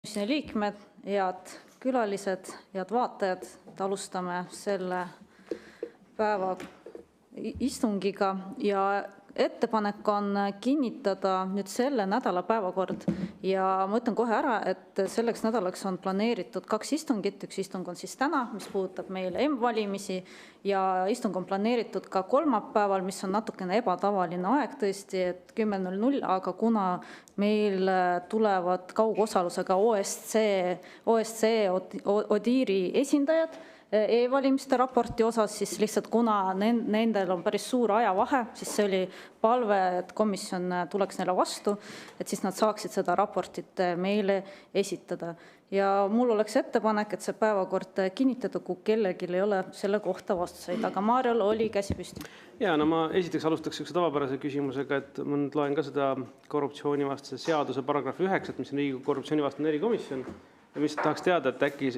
Komisjoni liikmed, head külalised, head vaatajad, alustame selle päeva istungiga ja ettepanek on kinnitada nüüd selle nädala päevakord ja ma ütlen kohe ära, et selleks nädalaks on planeeritud 2 istungit, üks istung on siis täna, mis puudutab meil M-valimisi ja istung on planeeritud ka kolmapäeval, mis on natukene ebatavaline aeg tõesti, et 10:00, aga kuna meil tulevad kaugosalusega OSCE ODIHR-i esindajad e-valimiste raporti osas, siis lihtsalt kuna nendel on päris suur ajavahe, siis see oli palve, et komisjon tuleks neile vastu, et siis nad saaksid seda raportit meile esitada. Ja mul oleks ettepanek, et see päevakord kinnitada, kui kellelgi ei ole selle kohta vastuseid, aga Mariol oli käsi püsti. Ja, no ma esiteks alustaks üks tavapärase küsimusega, et ma nüüd loen ka seda korruptsioonivastase seaduse paragrahvi 9, mis on Riigikogu korruptsioonivastane erikomisjon. Ja mis tahaks teada, et äkki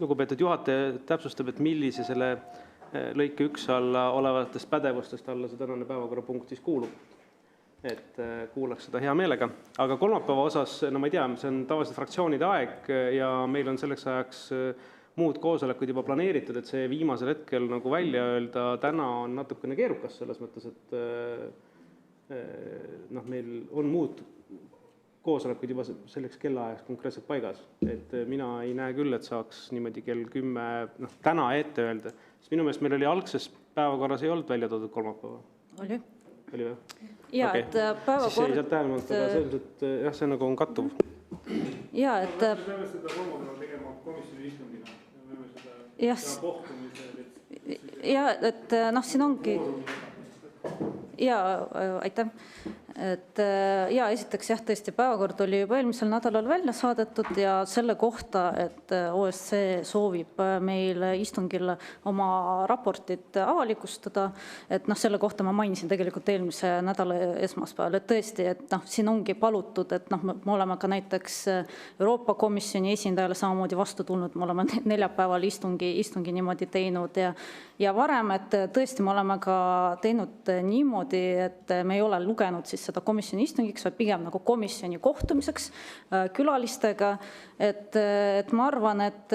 lugupeetud juhataja täpsustab, et millise selle lõike 1 alla olevatest pädevustest alla see tänane päevakorrapunkt siis kuulub. Et kuulaks seda hea meelega. Aga kolmapäeva osas, no ma ei tea, see on tavaliselt fraktsioonide aeg ja meil on selleks ajaks muud koosolekud juba planeeritud, et see viimasel hetkel nagu välja öelda täna on natukene keerukas selles mõttes, et meil on muud koosolekud juba selleks kellaajaks konkreetselt paigas. Et mina ei näe küll, et saaks niimoodi kell 10 täna ette öelda. Sest minu meelest meil oli algses päevakorras ei olnud välja toodud kolmapäeva. Oli või? Ja, okay. Et päevakord... Siis ei saanud tähelepanu, aga see nagu on kattuv. Ja, et... Me peame seda kolmapäeva tegema komisjoni istungina. Me peame seda kohtumise... Ja, et siin ongi... Ja, aitäh. Et ja esiteks jah, tõesti päevakord oli juba eelmisel nädalal välja saadetud ja selle kohta, et OSCE soovib meil istungil oma raportit avalikustada, et selle kohta ma mainisin tegelikult eelmise nädala esmaspäeval, et tõesti, et siin ongi palutud, et me oleme ka näiteks Euroopa Komisjoni esindajale samamoodi vastu tulnud, me oleme neljapäeval istungi niimoodi teinud ja varem, et tõesti me oleme ka teinud niimoodi, et me ei ole lugenud siis seda komisjoni istungiks, vaid pigem nagu komisjoni kohtumiseks külalistega, et ma arvan, et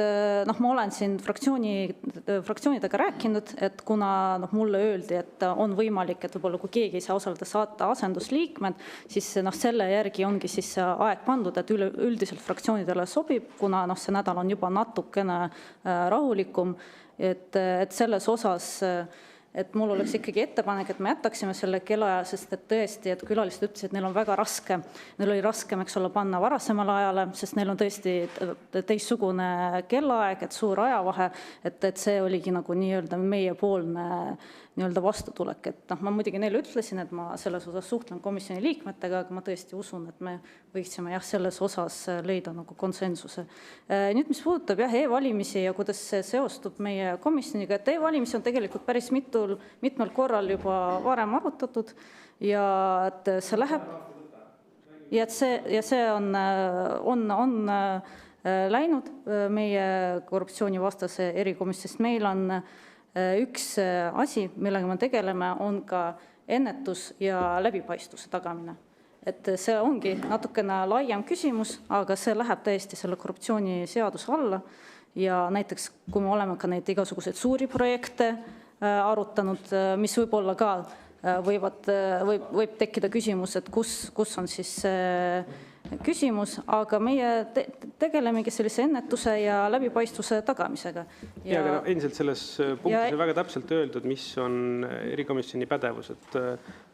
ma olen siin fraktsioonidega rääkinud, et kuna mulle öeldi, et on võimalik, et võib-olla kui keegi ei saa osaleda, saata asendusliikmed, siis selle järgi ongi siis aeg pandud, et üldiselt fraktsioonidele sobib, kuna see nädal on juba natukene rahulikum, et selles osas et mul oleks ikkagi ettepanek, et me jätaksime selle kellaaja, sest et tõesti, et külalised ütlesid, et neil on väga raske. Neil oli raskem, eks olla, panna varasemale ajale, sest neil on tõesti teistsugune kellaaeg, et suur ajavahe, et see oligi nagu nii-öelda meiepoolne nii-öelda vastutulek. Et ma muidugi neile ütlesin, et ma selles osas suhtlen komisjoni liikmetega, aga ma tõesti usun, et me võiksime selles osas leida nagu konsensuse. Nüüd, mis puudutab e-valimisi ja kuidas see seostub meie komisjoniga, et e-valimisi on tegelikult päris mitmel korral juba varem arutatud ja et see läheb ja see on läinud meie korruptsioonivastase erikomisjoni, sest meil on üks asi, millega me tegeleme, on ka ennetus ja läbipaistvuse tagamine. Et see ongi natukene laiem küsimus, aga see läheb täiesti selle korruptsiooniseaduse alla ja näiteks kui me oleme ka neid igasuguseid suuri projekte arutanud, mis võib-olla ka võib tekkida küsimus, et kus on siis küsimus, aga meie tegelemegi sellise ennetuse ja läbipaistvuse tagamisega. Ja aga endiselt selles punktis on väga täpselt öeldud, mis on erikomisjoni pädevus, et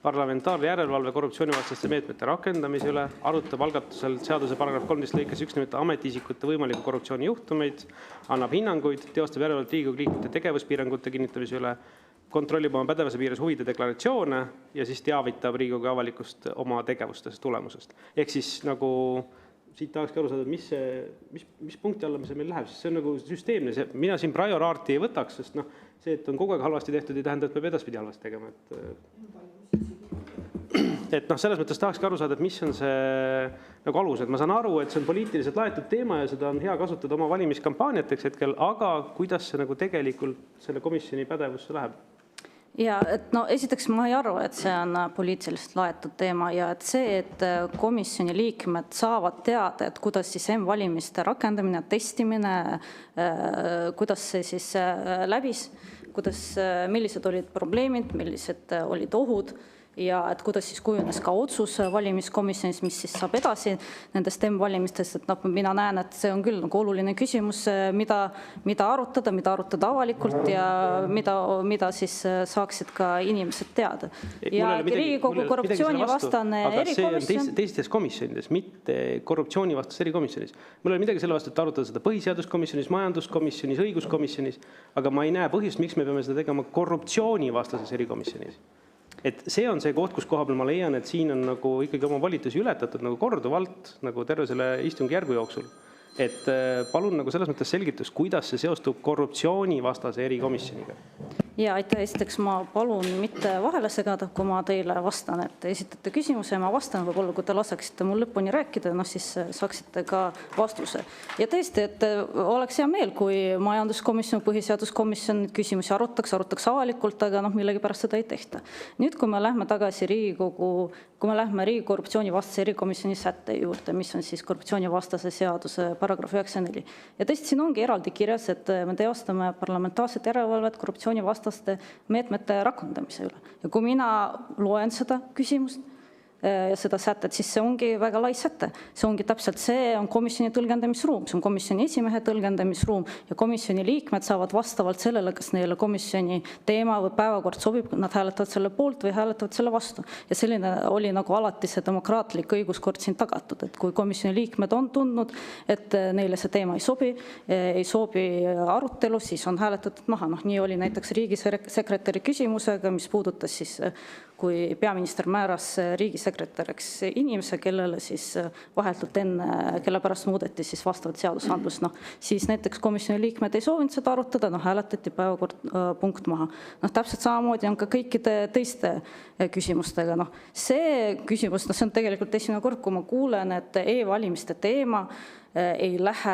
parlamentaarne järelevalve korruptsioonivastaste meetmete rakendamise üle arutab algatusel seaduse paragrahv 13 lõikes 1 nimelt ametiisikute võimaliku korruptsioonijuhtumeid, annab hinnanguid, teostab järelevalvet Riigikogu liikmete tegevuspiirangute kinnitamise üle, kontrollib oma pädevuse piires huvide deklaratsioone ja siis teavitab Riigikogu avalikust oma tegevustest tulemusest. Ehk siis nagu siit tahakski aru saada, mis punkti alla see meil läheb, sest see on nagu süsteemne. Mina siin prior arti ei võtaks, sest see, et on kogu aeg halvasti tehtud, ei tähenda, et peab edaspidi halvasti tegema. Et selles mõttes tahakski aru saada, et mis on see nagu alus, et ma saan aru, et see on poliitiliselt laetud teema ja seda on hea kasutada oma valimiskampaaniateks hetkel, aga kuidas see nagu tegelikult selle komisjoni pädevusse läheb? Ja et no esiteks ma ei arva, et see on poliitiliselt laetud teema ja et see, et komisjoni liikmed saavad teada, et kuidas siis M-valimiste rakendamine, testimine, kuidas see siis läbis, millised olid probleemid, millised olid ohud ja et kuidas siis kujunes ka otsus valimiskomisjonis, mis siis saab edasi nendest M-valimistest, et noh, mina näen, et see on küll nagu oluline küsimus, mida arutada avalikult ja mida siis saaksid ka inimesed teada. Ja Riigikogu korruptsioonivastane erikomisjon. Aga see on teistes komisjonides, mitte korruptsioonivastas erikomisjonis. Mul ei ole midagi selle vastu, et arutada seda põhiseaduskomisjonis, majanduskomisjonis, õiguskomisjonis, aga ma ei näe põhjust, miks me peame seda tegema korruptsioonivastases erikomisjonis. Et see on see koht, kus koha peal ma leian, et siin on nagu ikkagi oma valitusi ületatud nagu korduvalt nagu terve selle istungjärgu jooksul. Et palun nagu selles mõttes selgitus, kuidas see seostub korruptsioonivastase erikomisjoniga. Ja aitäh, esiteks ma palun mitte vahele segada, kui ma teile vastan, et esitate küsimuse ja ma vastan, võib-olla kui te laseksite mul lõpuni rääkida, noh siis saaksite ka vastuse. Ja tõesti, et oleks hea meel, kui majanduskomisjon, põhiseaduskomisjon küsimusi arutaks avalikult, aga noh, millegipärast seda ei tehta. Nüüd, kui me lähme tagasi Riigikogu korruptsioonivastase erikomisjoni sätte juurde, mis on siis korruptsioonivastase seaduse paragrahv 94. Ja tõesti, siin ongi eraldi kirjas, et me teostame parlamentaarset järelevalvet korruptsioonivastaste meetmete rakendamise üle. Ja kui mina loen seda küsimust ja seda sätet, siis see ongi väga lai säte. See ongi täpselt see on komisjoni tõlgendamisruum, see on komisjoni esimehe tõlgendamisruum ja komisjoni liikmed saavad vastavalt sellele, kas neile komisjoni teema või päevakord sobib, nad hääletavad selle poolt või hääletavad selle vastu. Ja selline oli nagu alati see demokraatlik õiguskord siin tagatud, et kui komisjoni liikmed on tundnud, et neile see teema ei sobi arutelu, siis on hääletatud maha. Noh, nii oli näiteks riigisekretäri küsimusega, mis puudutas siis, kui peaminister määras riigisekretäriks inimese, kellele siis vahetult enne, kelle pärast muudeti siis vastavat seadusandlust, noh, siis näiteks komisjoni liikmed ei soovinud seda arutada, noh, hääletati päevakord maha. Noh, täpselt samamoodi on ka kõikide teiste küsimustega, noh, see küsimus, noh, see on tegelikult esimene kord, kui ma kuulen, et e-valimiste teema ei lähe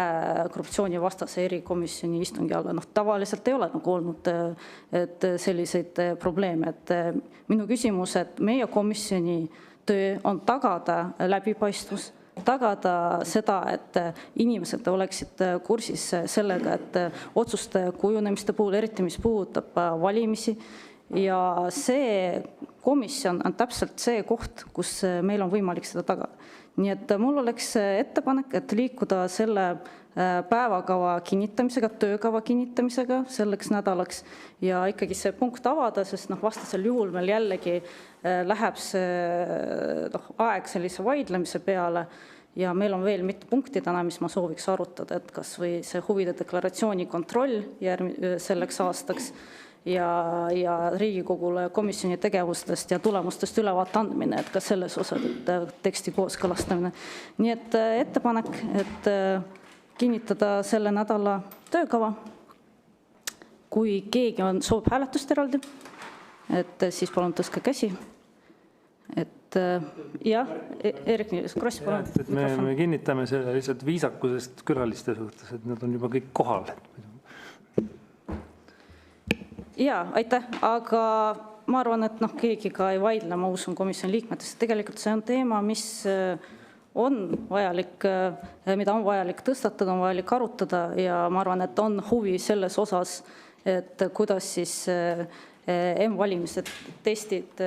korruptsioonivastase erikomisjoni istungi alla. Noh, tavaliselt ei ole nagu olnud selliseid probleeme, et minu küsimus, et meie komisjoni töö on tagada läbipaistvus, tagada seda, et inimesed oleksid kursis sellega, et otsuste kujunemiste puhul, eriti mis puudutab valimisi, ja see komisjon on täpselt see koht, kus meil on võimalik seda tagada. Nii et mul oleks ettepanek, et liikuda selle päevakava kinnitamisega, töökava kinnitamisega selleks nädalaks ja ikkagi see punkt avada, sest noh, vastasel juhul meil jällegi läheb see aeg sellise vaidlemise peale ja meil on veel mitu punkti täna, mis ma sooviks arutada, et kas või see huvide deklaratsiooni kontroll selleks aastaks ja Riigikogule komisjoni tegevustest ja tulemustest ülevaate andmine, et ka selles osas teksti kooskõlastamine. Nii et ettepanek, et kinnitada selle nädala töökava. Kui keegi soovib hääletust eraldi, et siis palun tõstke käsi. Et jah, Eerik-Niilis Kross, palun. Me kinnitame selle lihtsalt viisakusest külaliste suhtes, et nad on juba kõik kohal. Jaa, aitäh, aga ma arvan, et noh, keegi ka ei vaidle, ma usun komisjoni liikmetest. Tegelikult see on teema, mida on vajalik tõstatada, on vajalik arutada ja ma arvan, et on huvi selles osas, et kuidas siis M-valimised testid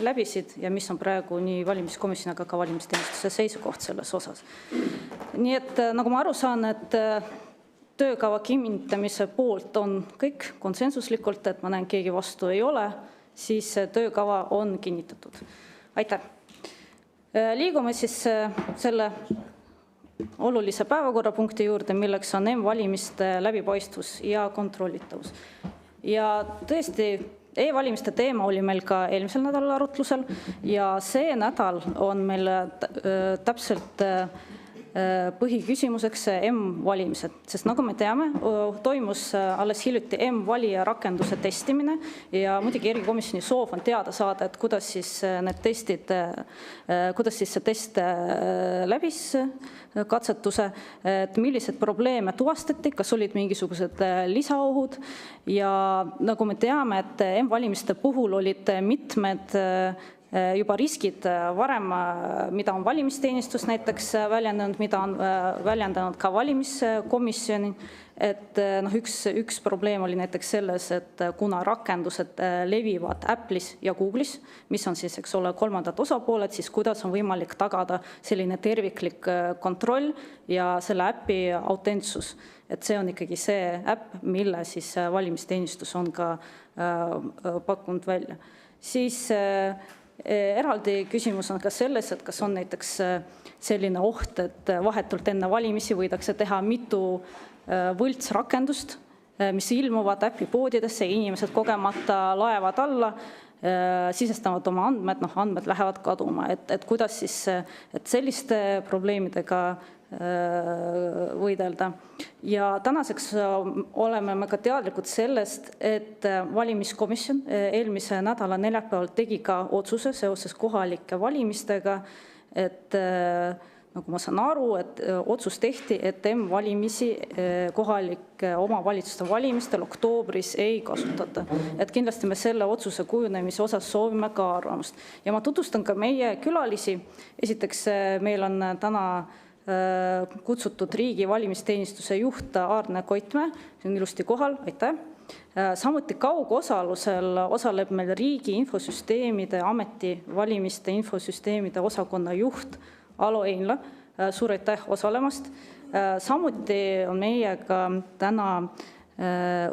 läbisid ja mis on praegu nii valimiskomisjoni, aga ka valimisteenistuse seisukoht selles osas. Nii et nagu ma aru saan, et töökava kinnitamise poolt on kõik konsensuslikult, et ma näen, keegi vastu ei ole, siis töökava on kinnitatud. Aitäh. Liigume siis selle olulise päevakorrapunkti juurde, milleks on M-valimiste läbipaistvus ja kontrollitavus. Ja tõesti, e-valimiste teema oli meil ka eelmisel nädalal arutlusel ja see nädal on meil täpselt põhiküsimuseks M-valimised, sest nagu me teame, toimus alles hiljuti M-valija rakenduse testimine ja muidugi erikomisjoni soov on teada saada, et kuidas siis need testid, kuidas siis see test läbis katsetuse, et millised probleeme tuvastati, kas olid mingisugused lisaohud ja nagu me teame, et M-valimiste puhul olid mitmed juba riskid varem, mida on valimisteenistus näiteks väljendanud, mida on väljendanud ka valimiskomisjoni, et üks probleem oli näiteks selles, et kuna rakendused levivad Apple'is ja Google'is, mis on siis, eks ole, kolmandad osapooled, siis kuidas on võimalik tagada selline terviklik kontroll ja selle äpi autentsus. Et see on ikkagi see äpp, mille siis valimisteenistus on ka pakkunud välja. Siis eraldi küsimus on ka selles, et kas on näiteks selline oht, et vahetult enne valimisi võidakse teha mitu võltsrakendust, mis ilmuvad äpipoodidesse, inimesed kogemata laevad alla, sisestavad oma andmed, andmed lähevad kaduma, et kuidas siis et selliste probleemidega võidelda. Ja tänaseks oleme me ka teadlikud sellest, et valimiskomisjon eelmise nädala neljapäeval tegi ka otsuse seoses kohalike valimistega, et nagu ma saan aru, et otsus tehti, et M-valimisi kohalike omavalitsuste valimistel oktoobris ei kasutata. Et kindlasti me selle otsuse kujunemise osas soovime ka arvamust. Ja ma tutvustan ka meie külalisi. Esiteks meil on täna kutsutud riigi valimisteenistuse juht Aarne Koitmäe, see on ilusti kohal, aitäh. Samuti kaugosalusel osaleb meil Riigi Infosüsteemide Ameti valimiste infosüsteemide osakonna juht Alo Einla, suur aitäh osalemast. Samuti on meiega täna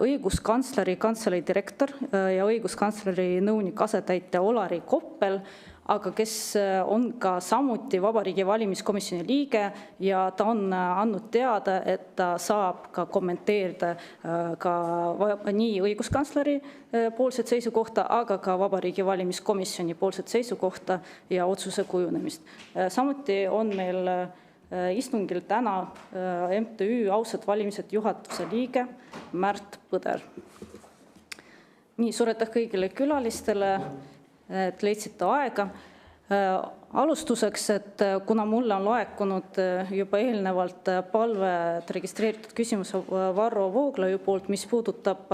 õiguskantsleri kantselei direktor ja õiguskantsleri nõunik asetäitja Olari Koppel, aga kes on ka samuti Vabariigi Valimiskomisjoni liige ja ta on andnud teada, et ta saab ka kommenteerida ka nii õiguskantsleri poolset seisukohta, aga ka Vabariigi Valimiskomisjoni poolset seisukohta ja otsuse kujunemist. Samuti on meil istungil täna MTÜ Ausad valimised juhatuse liige Märt Põder. Nii, suur aitäh kõigile külalistele, et leidsite aega. Alustuseks, et kuna mulle on laekunud juba eelnevalt palve registreeritud küsimus Varro Vooglaiu poolt, mis puudutab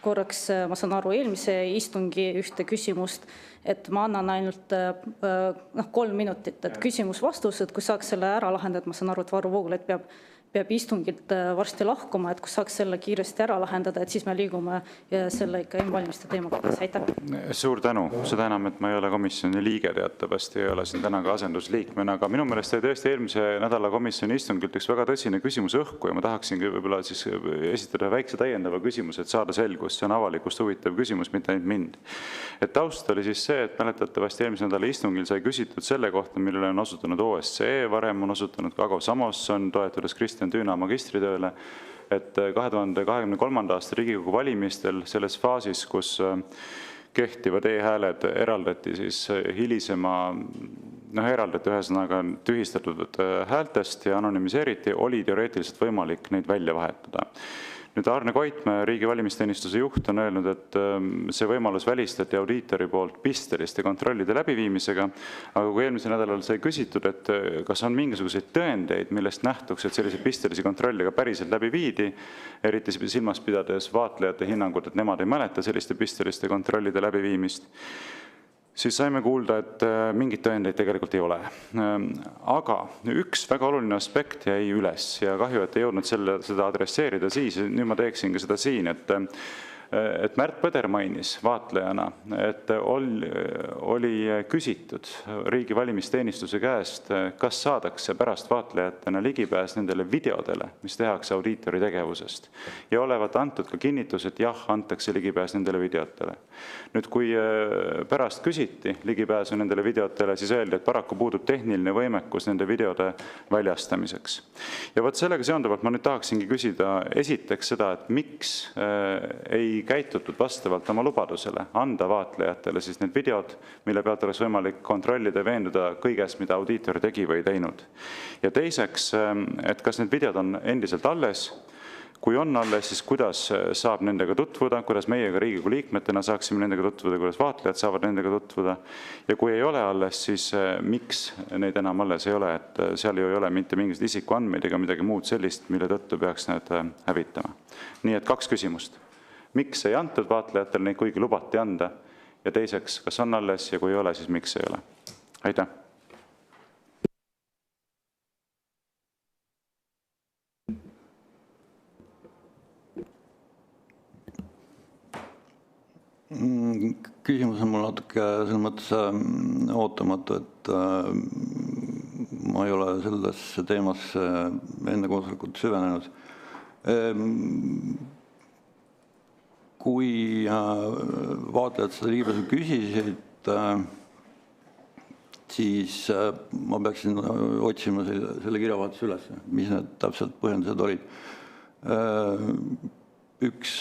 korraks, ma saan aru, eelmise istungi ühte küsimust, et ma annan ainult 3 minutit, et küsimus-vastus, et kui saaks selle ära lahendada, ma saan aru, et Varro Vooglaid peab istungilt varsti lahkuma, et kui saaks selle kiiresti ära lahendada, et siis me liigume selle ikka M-valimiste teemaga. Aitäh. Suur tänu. Seda enam, et ma ei ole komisjoni liige teatavasti, ei ole siin täna ka asendusliikmena, aga minu meelest oli tõesti eelmise nädala komisjoni istungilt üks väga tõsine küsimus õhku ja ma tahaksingi võib-olla siis esitada väikse täiendava küsimuse, et saada selgust. See on avalikust huvitav küsimus, mitte ainult mind. Et taust oli siis see, et mäletatavasti eelmise nädala istungil sai küsitud selle kohta, millele on osutanud OSCE, varem on osutanud ka Ago Samoson, toetades Kristjan Tüüna magistritööle, et 2023. aasta Riigikogu valimistel selles faasis, kus kehtivad e-hääled eraldati siis eraldati ühesõnaga tühistatud häältest ja anonüümiseeriti, oli teoreetiliselt võimalik neid välja vahetada. Nüüd Aarne Koitmäe, riigi valimisteenistuse juht, on öelnud, et see võimalus välistati audiitori poolt pisteliste kontrollide läbiviimisega, aga kui eelmisel nädalal sai küsitud, et kas on mingisuguseid tõendeid, millest nähtuks, et sellise pistelisi kontrolli ka päriselt läbi viidi, eriti silmas pidades vaatlejate hinnangut, et nemad ei mäleta selliste pisteliste kontrollide läbiviimist, siis saime kuulda, et mingid tõendeid tegelikult ei ole. Aga üks väga oluline aspekt jäi üles ja kahju, et ei jõudnud seda adresseerida siis, nüüd ma teeksin ka seda siin, et Märt Põder mainis vaatlejana, et oli küsitud riigi valimisteenistuse käest, kas saadakse pärast vaatlejatena ligipääs nendele videodele, mis tehakse audiitori tegevusest. Ja olevat antud ka kinnitus, et jah, antakse ligipääs nendele videotele. Nüüd, kui pärast küsiti ligipääsu nendele videotele, siis öeldi, et paraku puudub tehniline võimekus nende videode väljastamiseks. Ja sellega seonduvalt ma nüüd tahaksingi küsida esiteks seda, et miks ei ei käitutud vastavalt oma lubadusele anda vaatlejatele siis need videod, mille pealt oleks võimalik kontrollida ja veenduda kõigest, mida audiitor tegi või teinud. Ja teiseks, et kas need videod on endiselt alles? Kui on alles, siis kuidas saab nendega tutvuda, kuidas meiega Riigikogu liikmetena saaksime nendega tutvuda, kuidas vaatlejad saavad nendega tutvuda. Ja kui ei ole alles, siis miks neid enam alles ei ole, et seal ju ei ole mitte mingid isikuandmeid ega midagi muud sellist, mille tõttu peaks need hävitama. Nii et 2 küsimust. Miks ei antud vaatlejatele neid, kuigi lubati anda? Ja teiseks, kas on alles ja kui ei ole, siis miks ei ole? Aitäh! Küsimus on mul natuke selles mõttes ootamatu, et ma ei ole sellesse teemasse enne koosolekut süvenenud. Kui vaatlejad seda ligipääsu küsisid, siis ma peaksin otsima selle kirjavahetuse üles, mis need täpselt põhjendused olid. Üks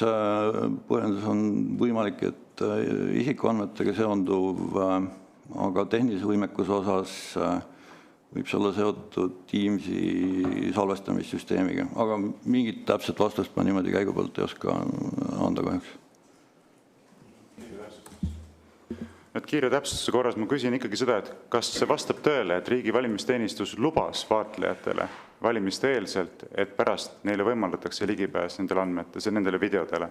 põhjendus on võimalik, et isikuandmetega seonduv, aga tehnilise võimekuse osas võib see olla seotud Teamsi salvestamissüsteemiga, aga mingit täpset vastust ma niimoodi käigu pealt ei oska anda kahjuks. Et kiire täpsustuse korras ma küsin ikkagi seda, et kas see vastab tõele, et riigi valimisteenistus lubas vaatlejatele valimiste eelselt, et pärast neile võimaldatakse ligipääs nendele videodele.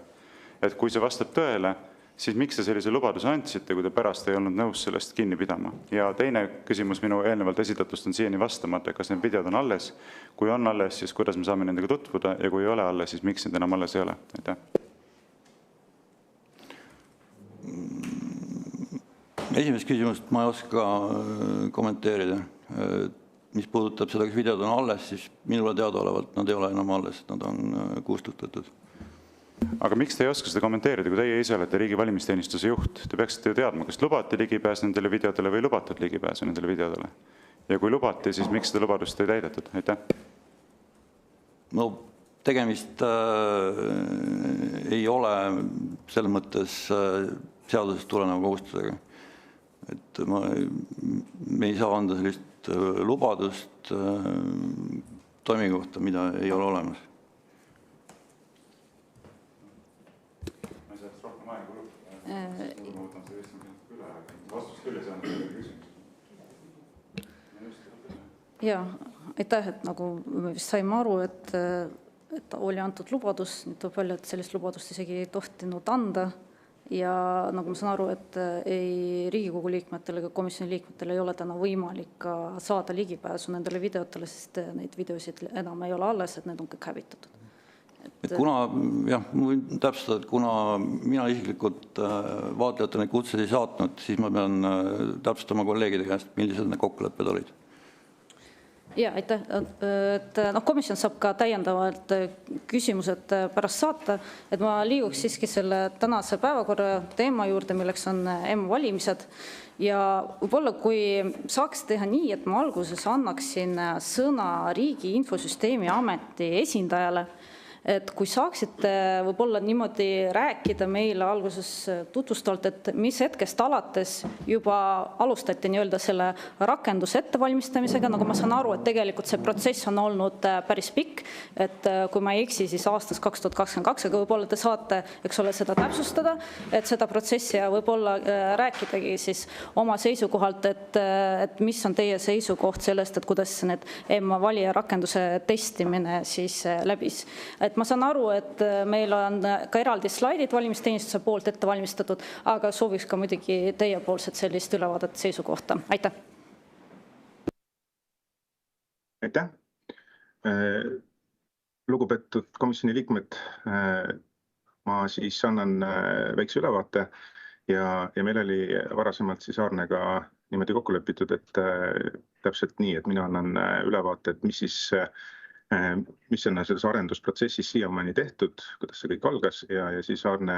Et kui see vastab tõele, siis miks te sellise lubaduse andsite, kui te pärast ei olnud nõus sellest kinni pidama? Ja teine küsimus minu eelnevalt esitatust on siiani vastamata, kas need videod on alles? Kui on alles, siis kuidas me saame nendega tutvuda ja kui ei ole alles, siis miks need enam alles ei ole? Aitäh. Esimest küsimust ma ei oska kommenteerida. Mis puudutab seda, kas videod on alles, siis minule teadaolevalt nad ei ole enam alles, nad on kustutatud. Aga miks te ei oska seda kommenteerida, kui teie ise olete riigi valimisteenistuse juht? Te peaksite ju teadma, kas lubati ligipääs nendele videodele või lubatud ligipääsu nendele videodele. Ja kui lubati, siis miks seda lubadust ei täidetud? Aitäh. No tegemist ei ole selles mõttes seadusest tuleneva kohustusega. Et me ei saa anda sellist lubadust toimingu kohta, mida ei ole olemas. Ja, aitäh, et nagu me vist saime aru, et oli antud lubadus, nüüd tuleb välja, et sellist lubadust isegi ei tohtinud anda. Ja nagu ma saan aru, et ei Riigikogu liikmetele ega komisjoni liikmetele ei ole täna võimalik ka saada ligipääsu nendele videotele, sest neid videosid enam ei ole alles, et need on kõik hävitatud. Kuna, jah, ma võin täpsustada, et kuna mina isiklikult vaatlejatele neid kutseid ei saatnud, siis ma pean täpsustama kolleegide käest, millised need kokkulepped olid. Ja, aitäh. Komisjon saab ka täiendavalt küsimused pärast saata, et ma liiguks siiski selle tänase päevakorra teema juurde, milleks on M-valimised. Ja võib-olla kui saaks teha nii, et ma alguses annaksin sõna Riigi Infosüsteemi Ameti esindajale, et kui saaksite võib-olla niimoodi rääkida meile alguses tutvustavalt, et mis hetkest alates juba alustati nii-öelda selle rakenduse ettevalmistamisega, nagu ma saan aru, et tegelikult see protsess on olnud päris pikk, et kui ma ei eksi, siis aastast 2022, aga võib-olla te saate, eks ole, seda täpsustada, et seda protsessi ja võib-olla rääkidagi siis oma seisukohalt, et mis on teie seisukoht sellest, et kuidas need M-valija rakenduse testimine siis läbis. Et ma saan aru, et meil on ka eraldi slaidid valimisteenistuse poolt ette valmistatud, aga sooviks ka muidugi teiepoolset sellist ülevaadet seisukohta. Aitäh! Aitäh! Lugupeetud komisjoni liikmed, ma siis annan väikse ülevaate ja meil oli varasemalt siis Aarnega niimoodi kokku lepitud, et täpselt nii, et mina annan ülevaate, et mis on selles arendusprotsessis siiamaani tehtud, kuidas see kõik algas ja siis Aarne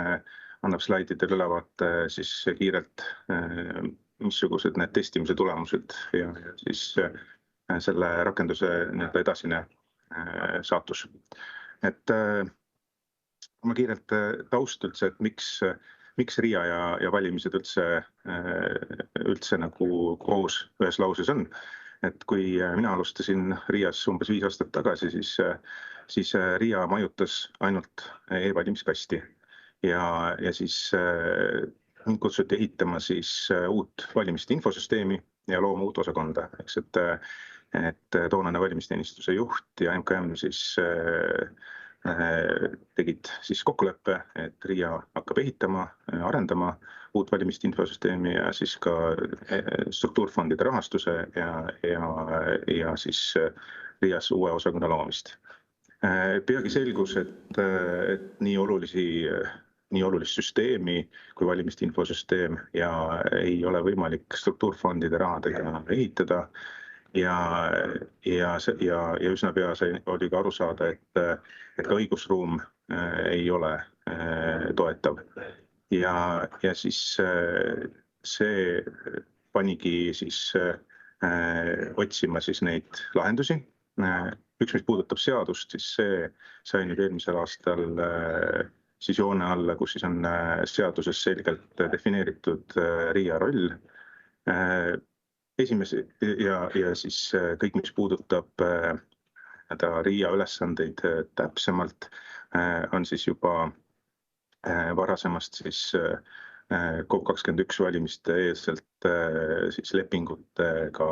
annab slaididel ülevaate siis kiirelt, missugused need testimise tulemused ja siis selle rakenduse edasine saatus. Et ma kiirelt taust üldse, et miks RIA ja valimised üldse nagu koos ühes lauses on. Et kui mina alustasin RIA-s umbes 5 aastat tagasi, siis RIA majutas ainult e-valimiskasti ja siis mind kutsuti ehitama siis uut valimiste infosüsteemi ja looma uut osakonda, eks, et toonane valimisteenistuse juht ja MKM siis tegid siis kokkuleppe, et RIA hakkab ehitama, arendama uut valimiste infosüsteemi ja siis ka struktuurfondide rahastuse ja siis RIA-s uue osakonna loomist. Peagi selgus, et nii olulist süsteemi kui valimiste infosüsteem ja ei ole võimalik struktuurfondide rahadega ehitada ja üsna pea oli ka aru saada, et ka õigusruum ei ole toetav. Ja siis see panigi siis otsima siis neid lahendusi. Üks, mis puudutab seadust, siis see sai nüüd eelmisel aastal siis joone alla, kus siis on seaduses selgelt defineeritud RIA roll. Esimese ja siis kõik, mis puudutab RIA ülesandeid täpsemalt, on siis juba varasemast siis COP21 valimiste eelselt siis lepingutega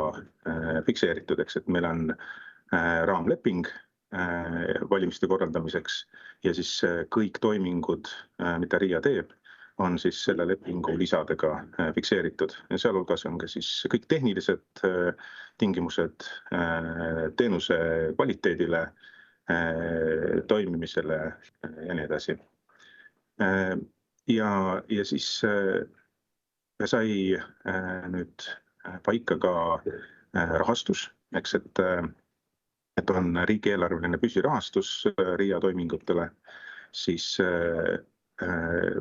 fikseeritud, eks, et meil on raamleping valimiste korraldamiseks ja siis kõik toimingud, mida RIA teeb, on siis selle lepingu lisadega fikseeritud ja sealhulgas on ka siis kõik tehnilised tingimused teenuse kvaliteedile, toimimisele ja nii edasi. Ja siis sai nüüd paika ka rahastus, eks, et on riigieelarveline püsirahastus RIA toimingutele, siis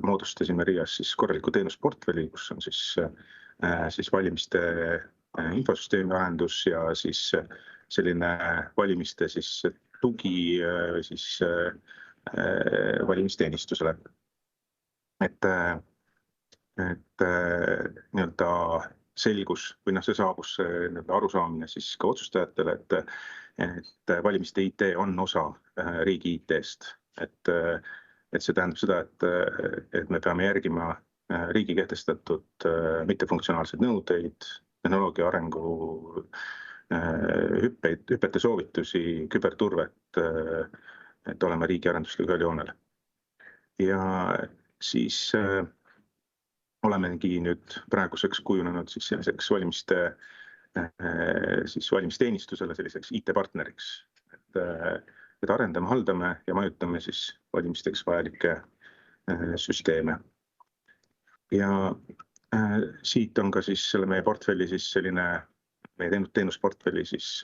moodustasime RIA-s siis korraliku teenusportfelli, kus on siis valimiste infosüsteemi arendus ja siis selline valimiste siis tugi siis valimisteenistusele. Et nii-öelda selgus või see saabus arusaamine siis ka otsustajatele, et valimiste IT on osa riigi IT-st. Et see tähendab seda, et me peame järgima riigi kehtestatud mittefunktsionaalseid nõudeid, tehnoloogia arengu hüpete soovitusi, küberturvet, et oleme riigi arendustega ühel joonel. Ja siis olemegi nüüd praeguseks kujunenud siis selliseks valimisteenistusele, selliseks IT-partneriks, et arendame, haldame ja majutame siis valimisteks vajalikke süsteeme. Ja siit on ka siis selle meie portfelli siis selline, meie teenusportfelli siis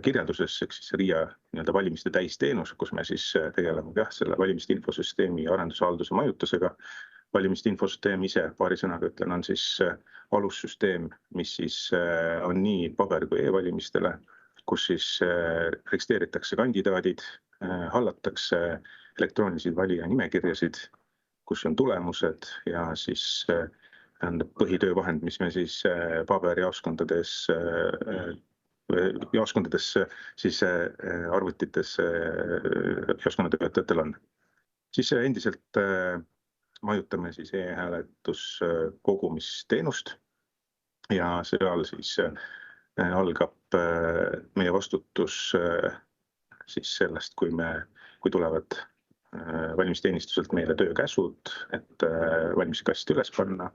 kirjelduses, siis RIA nii-öelda valimiste täisteenus, kus me siis tegeleme selle valimiste infosüsteemi arenduse halduse majutusega. Valimiste infosüsteem ise, paari sõnaga ütlen, on siis alussüsteem, mis siis on nii paber- kui e-valimistele, kus siis registreeritakse kandidaadid, hallatakse elektroonilisi valija nimekirjasid, kus on tulemused ja siis põhitöövahend, mis me siis paberjaoskondades siis arvutites jaoskonnatöötajatel on. Siis endiselt majutame siis e-hääletuskogumisteenust ja seal siis algab meie vastutus siis sellest, kui tulevad valimisteenistuselt meile töökäsud, et valimiskast üles panna,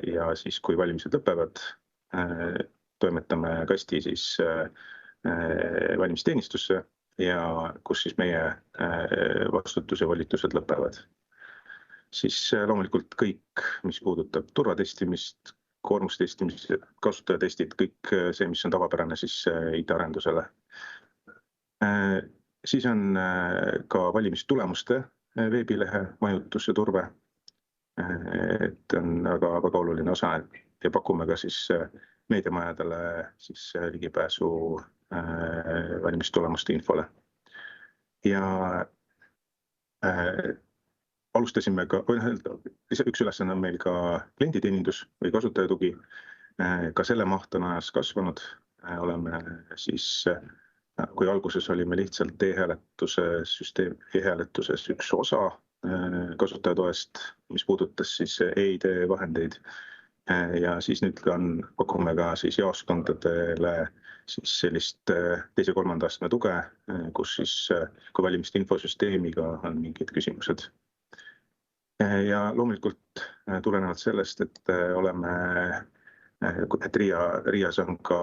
ja siis kui valimised lõpevad, toimetame kasti siis valimisteenistusse ja kus siis meie vastutus ja volitused lõpevad. Siis loomulikult kõik, mis puudutab turvatestimist, koormustestimist, kasutajatestid, kõik see, mis on tavapärane siis IT-arendusele. Siis on ka valimistulemuste veebilehe majutus ja turve. Et on väga oluline osa ja pakume ka siis meediamajadele siis ligipääsu valimistulemuste infole. ja alustasime ka, üks ülesanne on meil ka klienditeenindus või kasutajatugi. Ka selle maht on ajas kasvanud. Oleme siis, kui alguses olime lihtsalt e-hääletuses üks osa kasutajatoest, mis puudutas siis e-ID vahendeid. Ja siis nüüd pakume ka siis jaoskondadele siis sellist teise ja kolmanda astme tuge, kus siis, kui valimiste infosüsteemiga on mingid küsimused. Ja loomulikult tulenevalt sellest, et et RIA-s on ka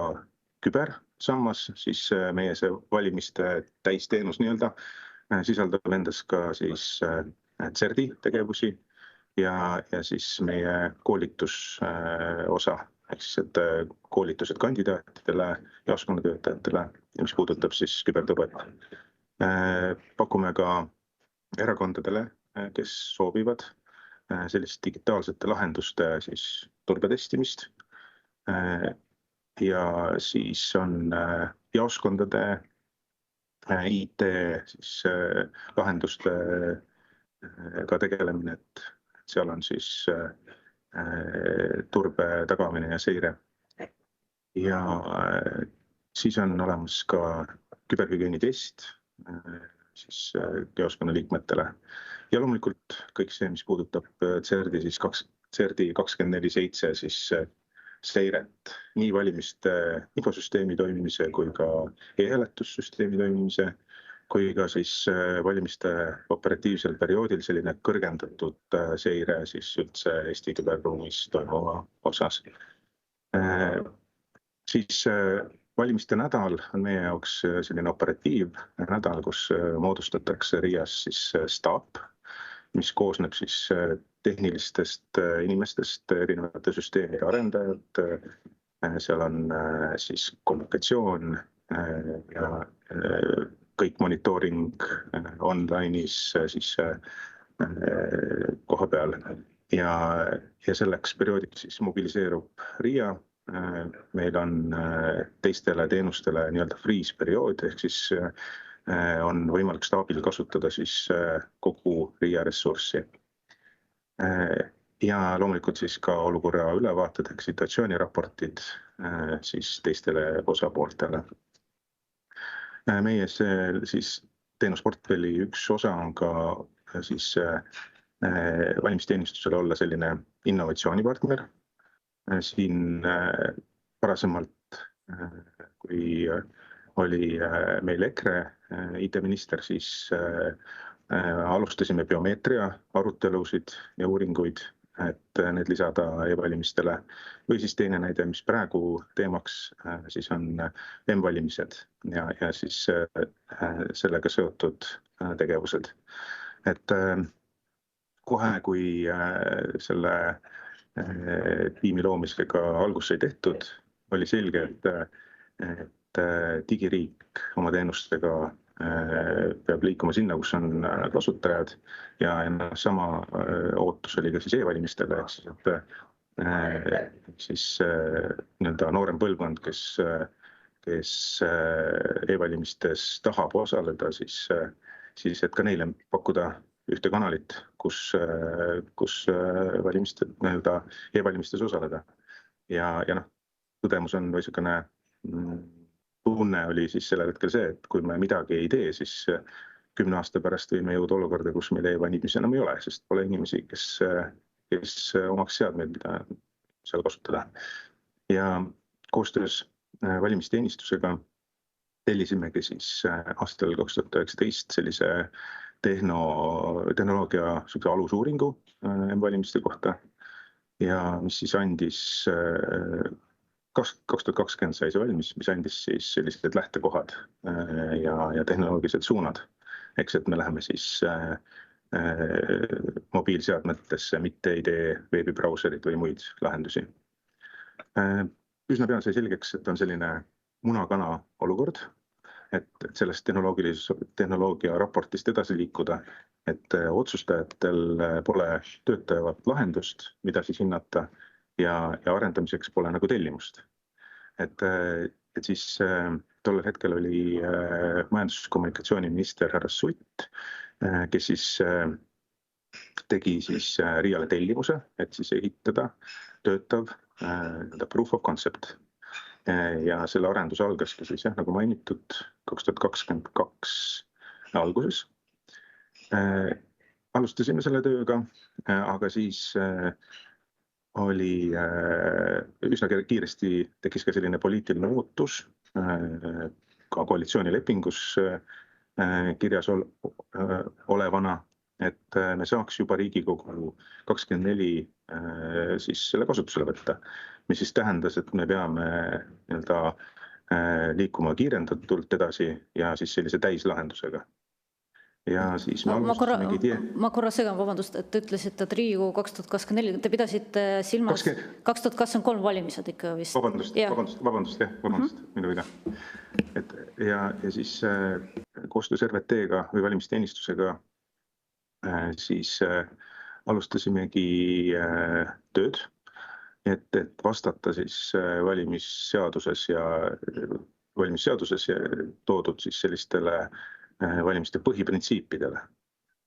kübersammas, siis meie see valimiste täisteenus nii-öelda sisaldab endas ka siis CERDi tegevusi ja siis meie koolitusosa, ehk siis et koolitused kandidaatidele, jaoskonnatöötajatele, mis puudutab siis kübertõbet. Pakume ka erakondadele, kes soovivad sellist digitaalsete lahenduste siis turbetestimist. Ja siis on jaoskondade IT siis lahendustega tegelemine, et seal on siis turbe tagamine ja seire. Ja siis on olemas ka küberhügieenitest siis jaoskonna liikmetele. Ja loomulikult kõik see, mis puudutab CERDi, siis CERDi 24/7 siis seiret nii valimiste infosüsteemi toimimise kui ka e-hääletussüsteemi toimimise, kui ka siis valimiste operatiivsel perioodil selline kõrgendatud seire siis üldse Eesti küberruumis toimuva osas. Siis valimiste nädal on meie jaoks selline operatiivnädal, kus moodustatakse RIA-s siis staap, mis koosneb siis tehnilistest inimestest, erinevate süsteemide arendajad. Seal on siis kommunikatsioon ja kõik monitooring online'is siis koha peal. Ja selleks perioodiks siis mobiliseerub RIA. Meil on teistele teenustele nii-öelda freeze periood, ehk siis on võimalik staabil kasutada siis kogu RIA ressurssi. Ja loomulikult siis ka olukorra ülevaated ehk situatsiooniraportid siis teistele osapooltele. Meie siis teenusportfelli üks osa on ka siis valimisteenistusele olla selline innovatsioonipartner. Siin varasemalt, kui oli meil EKRE IT-minister, siis alustasime biomeetria arutelusid ja uuringuid, et need lisada e-valimistele. Või siis teine näide, mis praegu teemaks siis on M-valimised ja siis sellega seotud tegevused. Et kohe, kui selle tiimi loomisega algust sai tehtud, oli selge, et digiriik oma teenustega peab liikuma sinna, kus on kasutajad ja sama ootus oli ka siis e-valimistele, et siis nii-öelda noorem põlvkond, kes e-valimistes tahab osaleda, siis et ka neile pakkuda ühte kanalit, kus e-valimistes osaleda. Ja tõdemus on või niisugune tunne oli siis sellel hetkel see, et kui me midagi ei tee, siis 10 aasta pärast võime jõuda olukorda, kus meil e-valimisi enam ei ole, sest pole inimesi, kes omaks seadmeid, mida seal kasutada. Ja koostöös valimisteenistusega tellisimegi siis aastal 2019 sellise tehnoloogia alusuuringu M-valimiste kohta ja mis siis andis 2020 sai see valmis, mis andis siis sellised lähtekohad ja tehnoloogilised suunad. Eks et me läheme siis mobiilseadmetesse, mitte ei tee veebibrauserid või muid lahendusi. Üsna peale sai selgeks, et on selline muna-kana olukord, et sellest tehnoloogia raportist edasi liikuda, et otsustajatel pole töötajavat lahendust, mida siis hinnata ja arendamiseks pole nagu tellimust. Et siis tollel hetkel oli majandus- ja kommunikatsiooniminister härra Sutt, kes siis tegi siis RIA-le tellimuse, et siis ehitada töötav proof of concept. Ja selle arendus algaski siis nagu mainitud 2022 alguses. Alustasime selle tööga, aga siis oli üsna kiiresti tekkis ka selline poliitiline ootus ka koalitsioonilepingus kirjas olevana, et me saaks juba Riigikogu 24 siis selle kasutusele võtta, mis siis tähendas, et me peame liikuma kiirendatult edasi ja siis sellise täislahendusega. Ja siis ma korra segan, vabandust, et te ütlesite, et Riigikogu 2024, te pidasite silmas 2023 valimised ikka vist. Vabandust, minu viga. Ja siis koostöös RVT-ga või valimisteenistusega siis alustasimegi tööd, et vastata siis valimisseaduses toodud siis sellistele valimiste põhiprintsiipidele.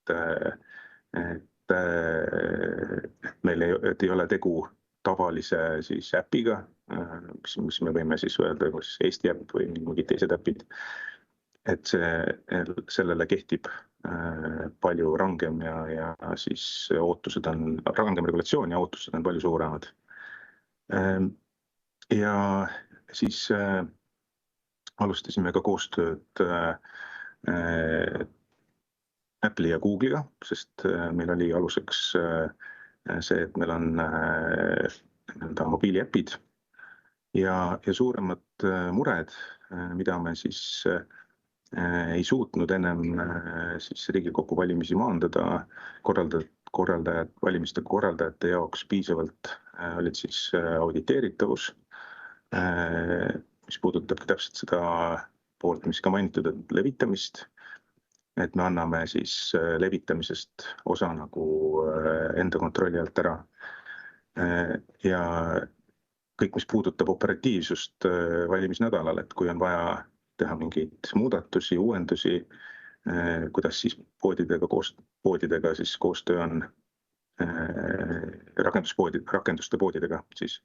Et meil ei ole tegu tavalise siis äpiga, mis me võime siis öelda, kas Eesti äpp või mingid teised äpid. Et sellele kehtib palju rangem ja siis ootused on, rangem regulatsioon ja ootused on palju suuremad. Ja siis alustasime ka koostööd Apple'i ja Google'iga, sest meil oli aluseks see, et meil on mobiiliäpid ja suuremad mured, mida me siis ei suutnud ennem siis Riigikogu valimisi maandada valimiste korraldajate jaoks piisavalt, olid siis auditeeritavus, mis puudutab täpselt seda poolt, mis ka mainitud, et levitamist, et me anname siis levitamisest osa nagu enda kontrolli alt ära. Ja kõik, mis puudutab operatiivsust valimisnädalal, et kui on vaja teha mingeid muudatusi, uuendusi, kuidas siis poodidega siis koostöö on rakenduste poodidega, siis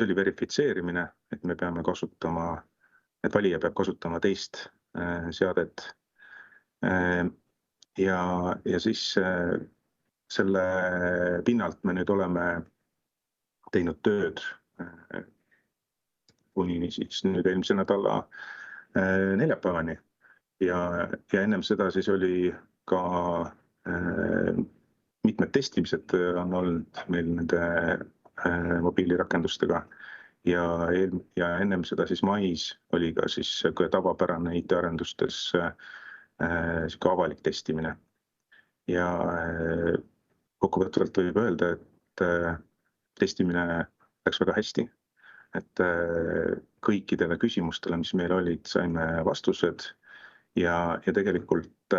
oli verifitseerimine, et me peame kasutama, et valija peab kasutama teist seadet. Ja siis selle pinnalt me nüüd oleme teinud tööd kuni siis nüüd eelmise nädala neljapäevani. Ja ennem seda siis oli ka mitmed testimised on olnud meil nende mobiilirakendustega. Ja ennem seda siis mais oli ka siis tavapärane IT-arendustes avalik testimine. Ja kokkuvõtvalt võib öelda, et testimine läks väga hästi. Et kõikidele küsimustele, mis meil olid, saime vastused ja tegelikult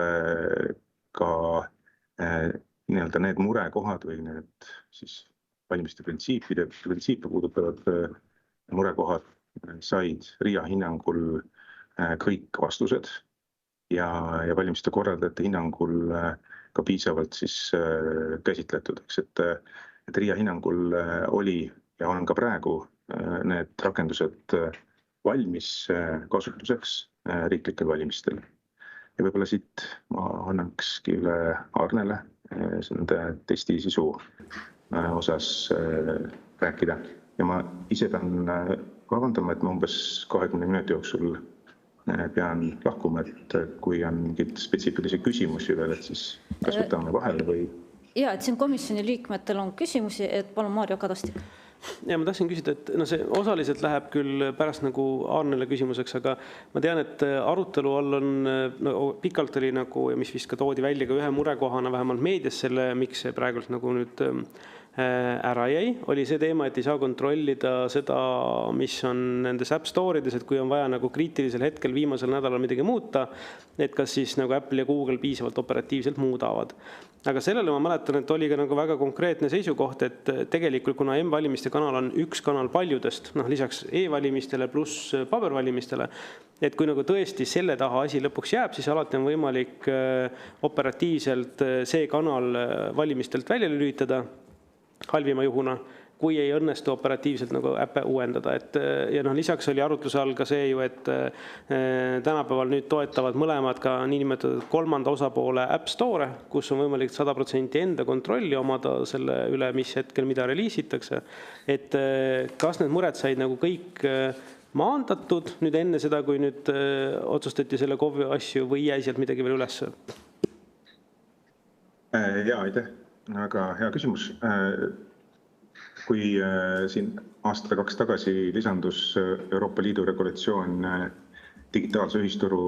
ka need murekohad või need siis valimiste printsiipe puudutavad murekohad said RIA hinnangul kõik vastused ja valimiste korraldajate hinnangul ka piisavalt siis käsitletud. Et RIA hinnangul oli ja on ka praegu need rakendused valmis kasutuseks riiklikel valimistel. Ja võib-olla siit ma annakski üle Arnele nende testi sisu osas rääkida. Ja ma ise pean vabandama, et ma umbes 20 minuti jooksul pean lahkuma, et kui on mingeid spetsiifilisi küsimusi veel, et siis kas võtame vahele või... Ja, et siin komisjoni liikmetel on küsimusi, et palun Mario Kadastik. Ja ma tahtsin küsida, et see osaliselt läheb küll pärast nagu Arnele küsimuseks, aga ma tean, et arutelu all on pikalt oli nagu, ja mis vist ka toodi välja ka ühe murekohana vähemalt meedias selle, miks see praegult nagu nüüd ära jäi, oli see teema, et ei saa kontrollida seda, mis on nendes App Store'ides, et kui on vaja nagu kriitilisel hetkel viimasel nädalal midagi muuta, et kas siis nagu Apple ja Google piisavalt operatiivselt muudavad. Aga sellele ma mäletan, et oli ka nagu väga konkreetne seisukoht, et tegelikult kuna M-valimiste kanal on üks kanal paljudest, lisaks e-valimistele pluss pabervalimistele, et kui nagu tõesti selle taha asi lõpuks jääb, siis alati on võimalik operatiivselt see kanal valimistelt välja lülitada halvima juhuna, kui ei õnnestu operatiivselt nagu äppe uuendada. Ja lisaks oli arutluse all ka see ju, et tänapäeval nüüd toetavad mõlemad ka niinimetatud kolmanda osapoole App Store, kus on võimalik 100% enda kontrolli omada selle üle, mis hetkel mida reliisitakse. Et kas need mured said nagu kõik maandatud nüüd enne seda, kui nüüd otsustati selle KOV-i asju või jäi sealt midagi veel üles? Jaa, aitäh. Väga hea küsimus. Kui siin aasta 2 tagasi lisandus Euroopa Liidu regulatsioon digitaalse ühisturu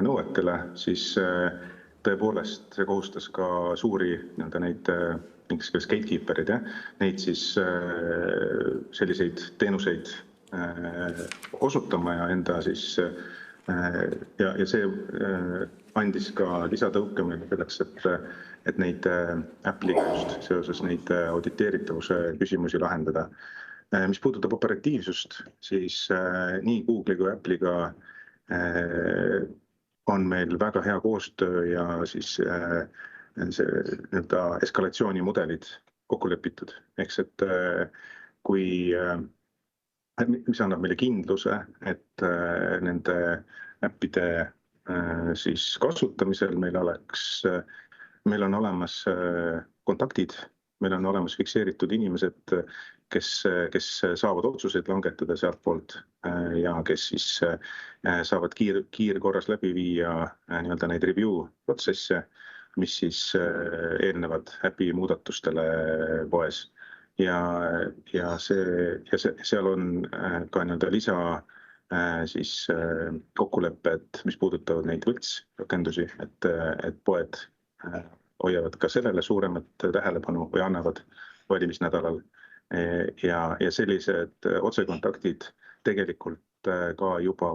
nõuetele, siis tõepoolest see kohustas ka suuri neid gatekeeperid, neid siis selliseid teenuseid osutama ja enda siis ja see andis ka lisatõuke meile selleks, et neid Apple'iga just seoses neid auditeeritavuse küsimusi lahendada. Mis puudutab operatiivsust, siis nii Google'i kui Apple'iga on meil väga hea koostöö ja siis eskalatsioonimudelid kokku lepitud. Eks, et kui mis annab meile kindluse, et nende äppide siis kasutamisel meil on olemas kontaktid, meil on olemas fikseeritud inimesed, kes saavad otsuseid langetada sealt poolt ja kes siis saavad kiirkorras läbi viia neid review protsesse, mis siis eelnevad äpi muudatustele poes. Ja seal on ka lisa siis kokkulepped, mis puudutavad neid võltsrakendusi, et poed hoiavad ka sellele suuremat tähelepanu või annavad valimisnädalal. Ja sellised otsekontaktid tegelikult ka juba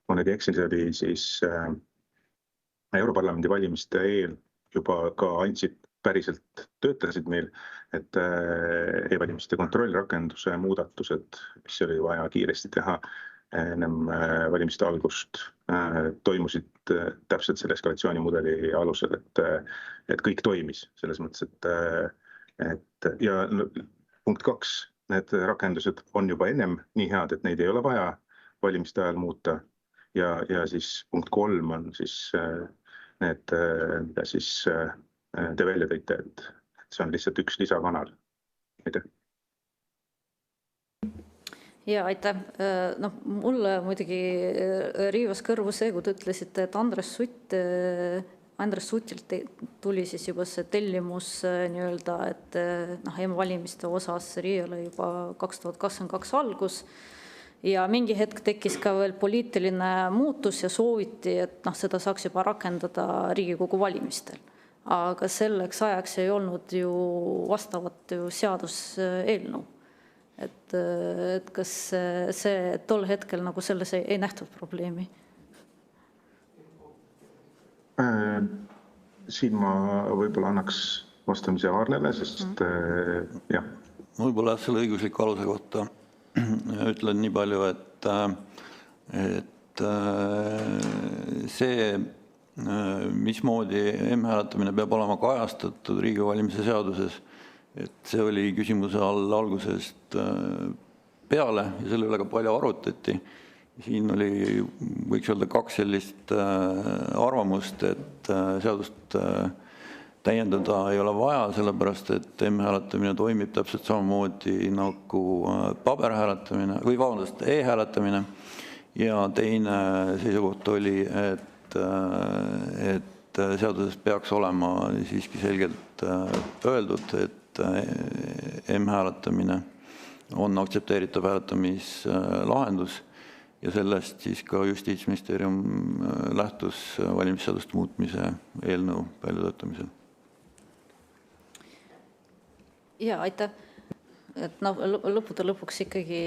ma nüüd eksin, see oli siis Europarlamendi valimiste eel juba ka päriselt töötasid meil, et e-valimiste kontrollrakenduse muudatused, mis oli vaja kiiresti teha ennem valimiste algust, toimusid täpselt selle eskalatsioonimudeli alusel, et kõik toimis selles mõttes, et ja punkt 2, need rakendused on juba ennem nii head, et neid ei ole vaja valimiste ajal muuta ja siis punkt 3 on siis need, mida siis te välja tõite, et see on lihtsalt üks lisakanal. Aitäh. Ja aitäh. Mulle muidugi riivas kõrvu see, kui te ütlesite, et Andres Sutilt tuli siis juba see tellimus nii-öelda, et M-valimiste osas Riiale juba 2022 algus ja mingi hetk tekkis ka veel poliitiline muutus ja sooviti, et seda saaks juba rakendada Riigikogu valimistel. Aga selleks ajaks ei olnud ju vastavat seaduseelnõu. Et kas see tol hetkel nagu selles ei nähtud probleemi? Siin ma võib-olla annaks vastamise Aarnele, sest jah. Võib-olla selle õigusliku aluse kohta ütlen nii palju, et see, mismoodi M-hääletamine peab olema kajastatud Riigikogu valimise seaduses, et see oli küsimuse all algusest peale ja selle üle ka palju arutati. Siin oli, võiks öelda, 2 sellist arvamust, et seadust täiendada ei ole vaja, sellepärast et M-hääletamine toimib täpselt samamoodi nagu paberhääletamine või vabandust, e-hääletamine ja teine seisukoht oli, et seaduses peaks olema siiski selgelt öeldud, et M-hääletamine on aktsepteeritav hääletamislahendus ja sellest siis ka Justiitsministeerium lähtus valimisseaduste muutmise eelnõu väljatöötamisel. Ja aitäh. Et noh, lõppude lõpuks ikkagi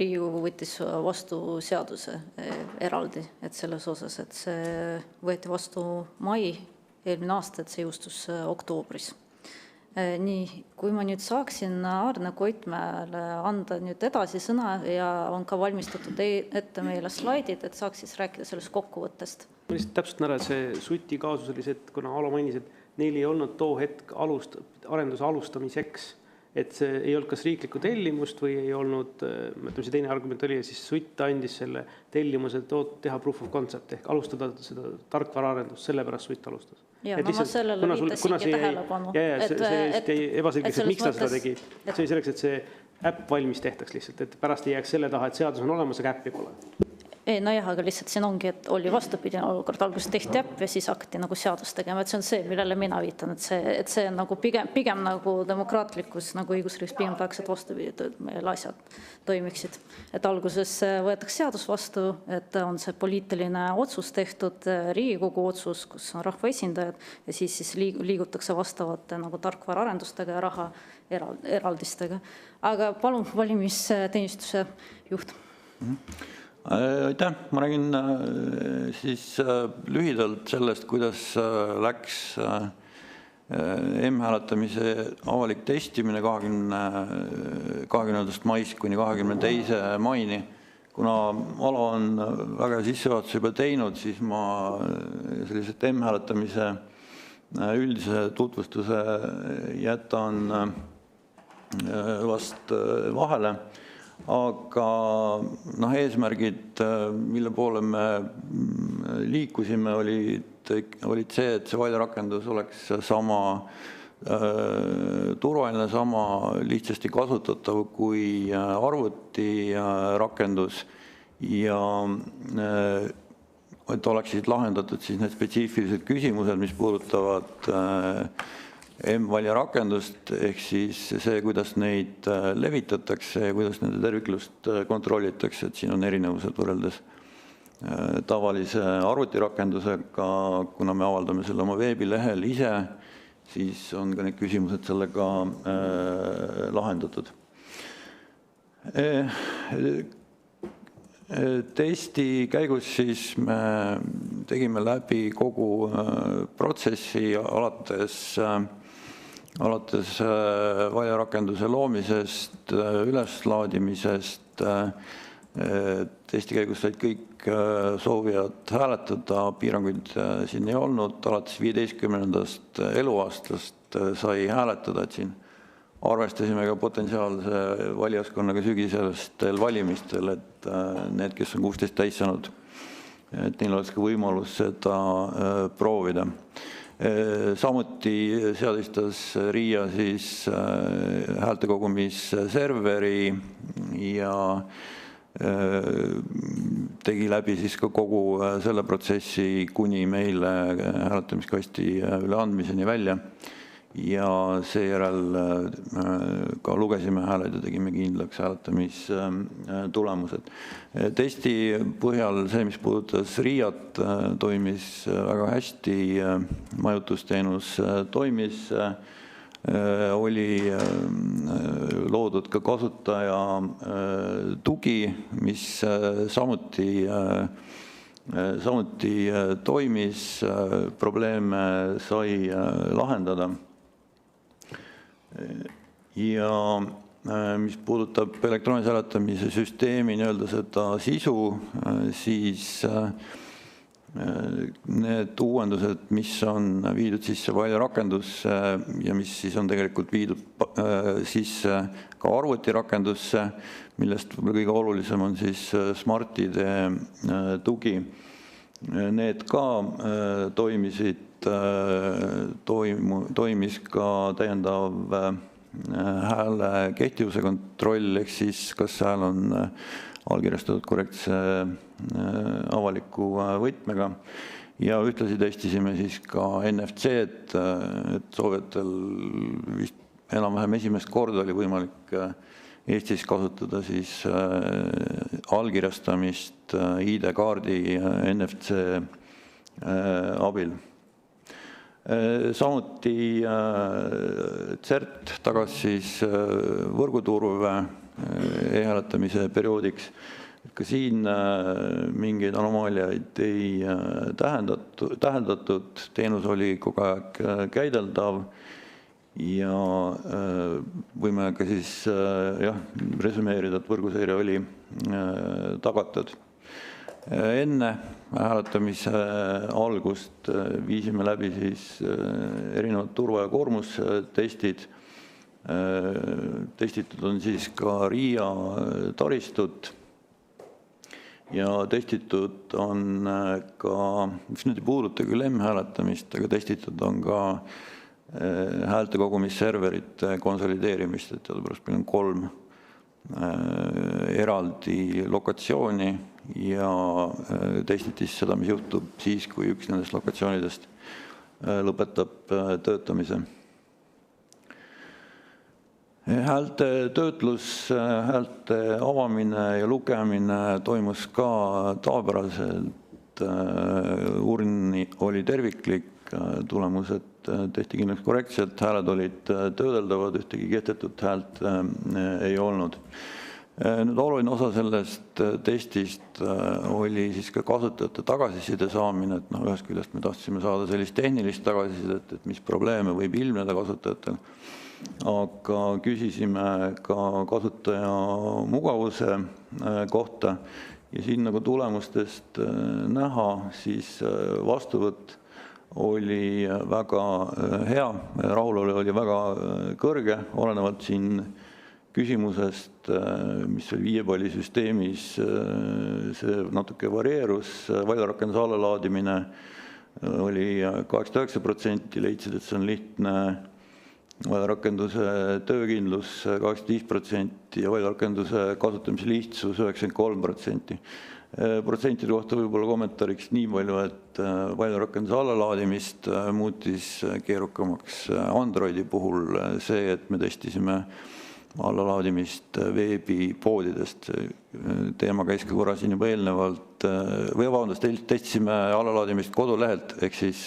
Riigikogu võttis vastu seaduse eraldi, et selles osas, et see võeti vastu eelmine aasta, et see jõustus oktoobris. Nii, kui ma nüüd saaksin Arne Koitmäele anda nüüd edasi sõna ja on ka valmistatud ette meile slaidid, et saaks siis rääkida sellest kokkuvõttest. Ma lihtsalt täpsustan ära, et see Suti kaasus oli see, et kuna Alo mainis, et neil ei olnud too hetk arenduse alustamiseks, et see ei olnud kas riiklikku tellimust või ei olnud, see teine argument oli, ja siis Sutt andis selle tellimuse teha proof of concept ehk alustada seda tarkvaraarendust, sellepärast Sutt alustas. Ja ma sellele viitasingi tähelepanu. See ebaselgeks, et miks ta seda tegi. See oli selleks, et see äpp valmis tehtaks lihtsalt, et pärast ei jääks selle taha, et seadus on olemas, aga äppi pole. Ei, nojah, aga lihtsalt siin ongi, et oli vastupidine olukord, alguses tehti äpp ja siis hakati nagu seadust tegema, et see on see, millele mina viitan, et see on nagu pigem nagu demokraatlikus nagu õigusriigis pigem tahaks, et vastupidi, et meil asjad toimiksid. Et alguses võetakse seadus vastu, et on see poliitiline otsus tehtud, Riigikogu otsus, kus on rahvaesindajad ja siis liigutakse vastavate nagu tarkvaraarendustega ja raha eraldistega. Aga palun valimisteenistuse juht. Aitäh, ma räägin siis lühidalt sellest, kuidas läks M-hääletamise avalik testimine 20. maist kuni 22. maini. Kuna Alo on väga sissejuhatuse juba teinud, siis ma selliselt M-hääletamise üldise tutvustuse jätan vast vahele. Aga eesmärgid, mille poole me liikusime, olid see, et see valjarakendus oleks sama turvaline, sama lihtsasti kasutatav kui arvutirakendus ja et oleksid lahendatud siis need spetsiifilised küsimused, mis puudutavad M-valjarakendust ehk siis see, kuidas neid levitatakse ja kuidas nende terviklust kontrollitakse, et siin on erinevused võrreldes tavalise arvutirakendusega, kuna me avaldame selle oma veebilehel ise, siis on ka need küsimused sellega lahendatud. Testi käigus siis me tegime läbi kogu protsessi alates valjarakenduse loomisest, üleslaadimisest. Testi käigus said kõik soovijad hääletada, piiranguid siin ei olnud, alates 15. eluaastast sai hääletada, et siin arvestasime ka potentsiaalse valijaskonnaga sügisestel valimistel, et need, kes on 16 täis saanud, et neil oleks ka võimalus seda proovida. Samuti seadistas RIA siis häältekogumisserveri ja tegi läbi siis ka kogu selle protsessi kuni meile hääletamiskasti üleandmiseni välja. Ja seejärel ka lugesime hääled ja tegime kindlaks hääletamistulemused. Testi põhjal see, mis puudutas RIA-t, toimis väga hästi, majutusteenus toimis, oli loodud ka kasutaja tugi, mis samuti toimis, probleeme sai lahendada. Ja mis puudutab elektroonilise hääletamise süsteemi nii-öelda seda sisu, siis need uuendused, mis on viidud sisse valjarakendusse ja mis siis on tegelikult viidud sisse ka arvutirakendusse, millest kõige olulisem on siis Smart-ID tugi. Need ka toimisid, toimis ka täiendav hääle kehtivuse kontroll, ehk siis kas hääl on allkirjastatud korrektse avaliku võtmega. Ja ühtlasi testisime siis ka NFC-d, et soovijatel vist enam-vähem esimest korda oli võimalik Eestis kasutada siis allkirjastamist ID-kaardi NFC abil. Samuti CERT tagas siis võrguturve e-hääletamise perioodiks. Ka siin mingeid anomaaliaid ei täheldatud, teenus oli kogu aeg käideldav ja võime ka siis resümeerida, et võrguseire oli tagatud. Enne hääletamise algust viisime läbi siis erinevad turva- ja koormustestid. Testitud on siis ka RIA taristut ja testitud on ka, mis nüüd ei puuduta küll M-hääletamist, aga testitud on ka häälte kogumisserverite konsolideerimist, et teadupärast meil on 3 eraldi lokatsiooni ja testiti seda, mis juhtub siis, kui üks nendest lokatsioonidest lõpetab töötamise. Häälte töötlus, häälte avamine ja lugemine toimus ka tavapäraselt. Urn oli terviklik, tulemused tehti kindlaks korrektselt, hääled olid töödeldavad, ühtegi kehtetut häält ei olnud. Nüüd oluline osa sellest testist oli siis ka kasutajate tagasiside saamine, et ühest küljest me tahtsime saada sellist tehnilist tagasisidet, et mis probleeme võib ilmneda kasutajatel, aga küsisime ka kasutaja mugavuse kohta ja siin nagu tulemustest näha, siis vastuvõtt oli väga hea, rahulolu oli väga kõrge, olenevalt siin küsimusest, mis oli 5-pallisüsteemis, see natuke varieerus, valjarakenduse allalaadimine oli 89%, leidsid, et see on lihtne, valjarakenduse töökindlus 85% ja valjarakenduse kasutamise lihtsus 93%. Protsentide kohta võib-olla kommentaariks nii palju, et valjarakenduse allalaadimist muutis keerukamaks Androidi puhul see, et me testisime allalaadimist veebipoodidest. Teema käis ka korra siin juba eelnevalt, testisime allalaadimist kodulehelt, ehk siis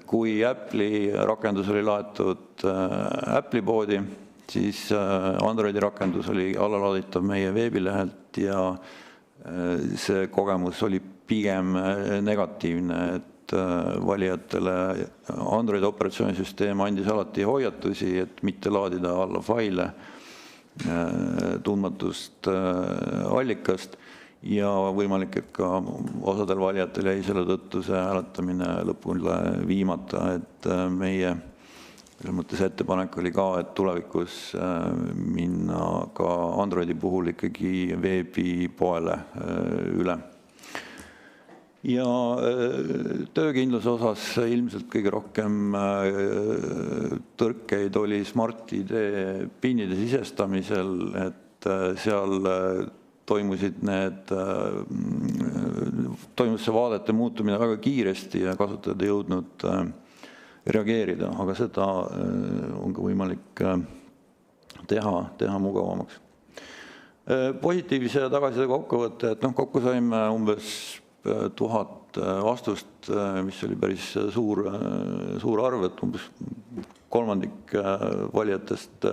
kui Apple'i rakendus oli laetud Apple'i poodi, siis Androidi rakendus oli allalaaditav meie veebilehelt ja see kogemus oli pigem negatiivne, et valijatele Androidi operatsioonisüsteem andis alati hoiatusi, et mitte laadida alla faile tundmatust allikast ja võimalik, et ka osadel valijatel jäi selle tõttu see hääletamine lõpule viimata, et meie selles mõttes ettepanek oli ka, et tulevikus minna ka Androidi puhul ikkagi veebipoele üle. Ja töökindluse osas ilmselt kõige rohkem tõrkeid oli Smart-ID PIN-ide sisestamisel, et seal toimus see vaadete muutumine väga kiiresti ja kasutajad ei jõudnud reageerida, aga seda on ka võimalik teha mugavamaks. Positiivse tagasiside kokkuvõtte, et kokku saime umbes 1000 vastust, mis oli päris suur arv, et umbes kolmandik valijatest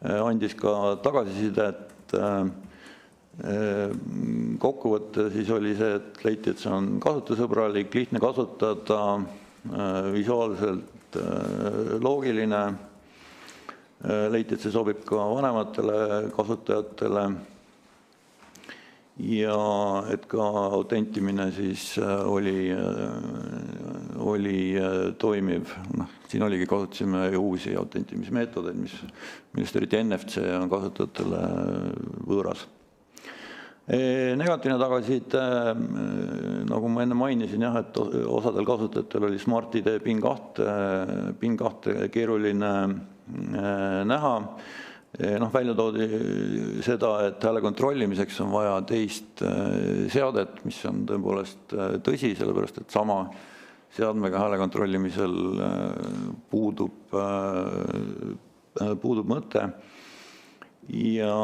andis ka tagasisidet. Kokkuvõte siis oli see, et leiti, et see on kasutusõbralik, lihtne kasutada, visuaalselt loogiline. Leiti, et see sobib ka vanematele kasutajatele ja et ka autentimine siis oli toimiv. Siin oligi, kasutasime uusi autentimismeetodeid, millest eriti NFC on kasutajatele võõras. Negatiivne tagasiside, nagu ma enne mainisin, et osadel kasutajatel oli Smart-ID PIN 2 keeruline näha. Välja toodi seda, et hääle kontrollimiseks on vaja teist seadet, mis on tõepoolest tõsi, sellepärast et sama seadmega hääle kontrollimisel puudub mõte. Ja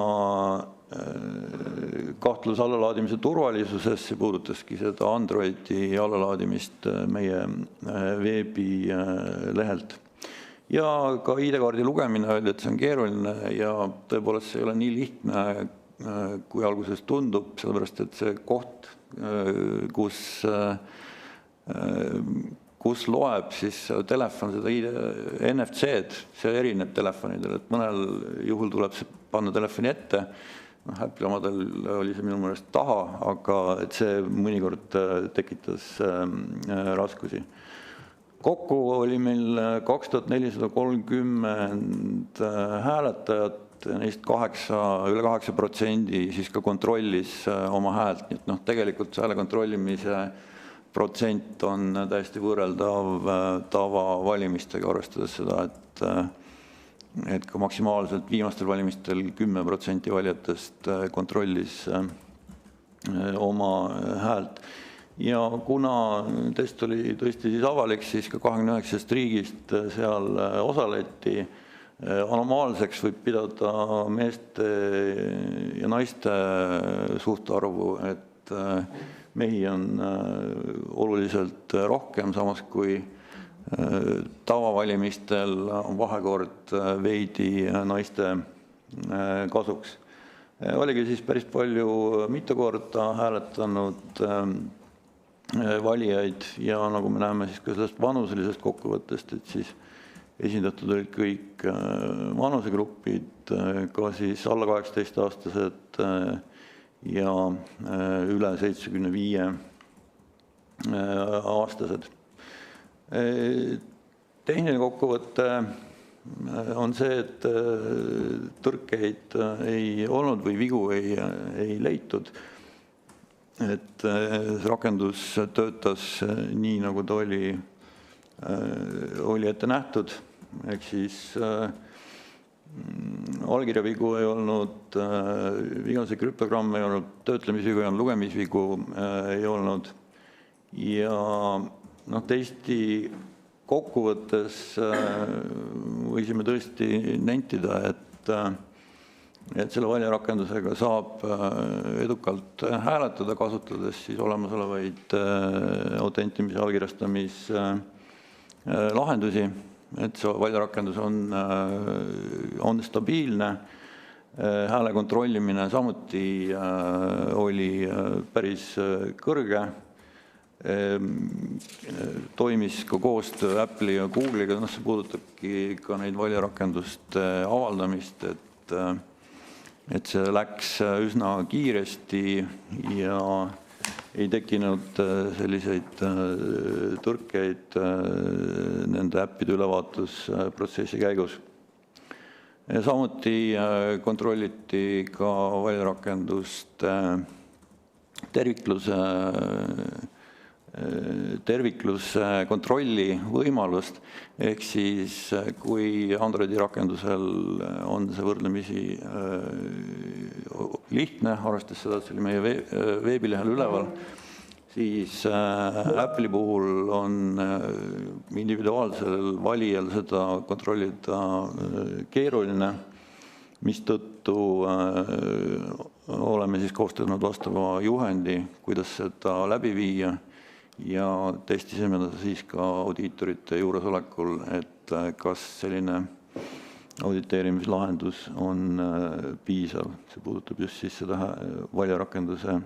kahtlus allalaadimise turvalisuses, see puudutaski seda Androidi allalaadimist meie veebilehelt. Ja ka ID-kaardi lugemine öeldi, et see on keeruline ja tõepoolest see ei ole nii lihtne, kui alguses tundub, sellepärast et see koht, kus loeb siis telefon seda NFC-d, see erineb telefonidel, et mõnel juhul tuleb see panna telefoni ette, Apple'i omadel oli see minu meelest taha, aga et see mõnikord tekitas raskusi. Kokku oli meil 2430 hääletajat, neist üle 8% siis ka kontrollis oma häält. Nii et tegelikult hääle kontrollimise protsent on täiesti võrreldav tavavalimistega, arvestades seda, et ka maksimaalselt viimastel valimistel 10% valijatest kontrollis oma häält. Ja kuna test oli tõesti siis avalik, siis ka 29 riigist seal osaleti. Anomaalseks võib pidada meeste ja naiste suhtarvu, et mehi on oluliselt rohkem, samas kui tavavalimistel on vahekord veidi naiste kasuks. Oligi siis päris palju mitu korda hääletanud valijaid ja nagu me näeme siis ka sellest vanuselisest kokkuvõttest, et siis esindatud olid kõik vanusegrupid, ka siis alla 18-aastased ja üle 75-aastased. Tehniline kokkuvõte on see, et tõrkeid ei olnud või vigu ei leitud. Et rakendus töötas nii, nagu ta oli ette nähtud, ehk siis allkirjavigu ei olnud, vigase krüptogramm ei olnud, töötlemisvigu ei olnud, lugemisvigu ei olnud. Ja teiste kokkuvõttes võisime tõesti nentida, et selle valijarakendusega saab edukalt hääletada, kasutades siis olemasolevaid autentimise allkirjastamise lahendusi, et see valijarakendus on stabiilne. Hääle kontrollimine samuti oli päris kõrge. Toimis ka koostöö Apple'i ja Google'iga, see puudutabki ka neid valijarakenduste avaldamist, et see läks üsna kiiresti ja ei tekkinud selliseid tõrkeid nende äppide ülevaatusprotsessi käigus. Samuti kontrolliti ka valijarakenduste tervikluse kontrolli võimalust, ehk siis kui Androidi rakendusel on see võrdlemisi lihtne, arvestades seda, et see oli meie veebilehel üleval, siis Apple'i puhul on individuaalsel valijal seda kontrollida keeruline, mistõttu oleme siis koostanud vastava juhendi, kuidas seda läbi viia. Ja testisime siis ka audiitorite juuresolekul, et kas selline auditeerimislahendus on piisav. See puudutab just siis seda valijarakenduse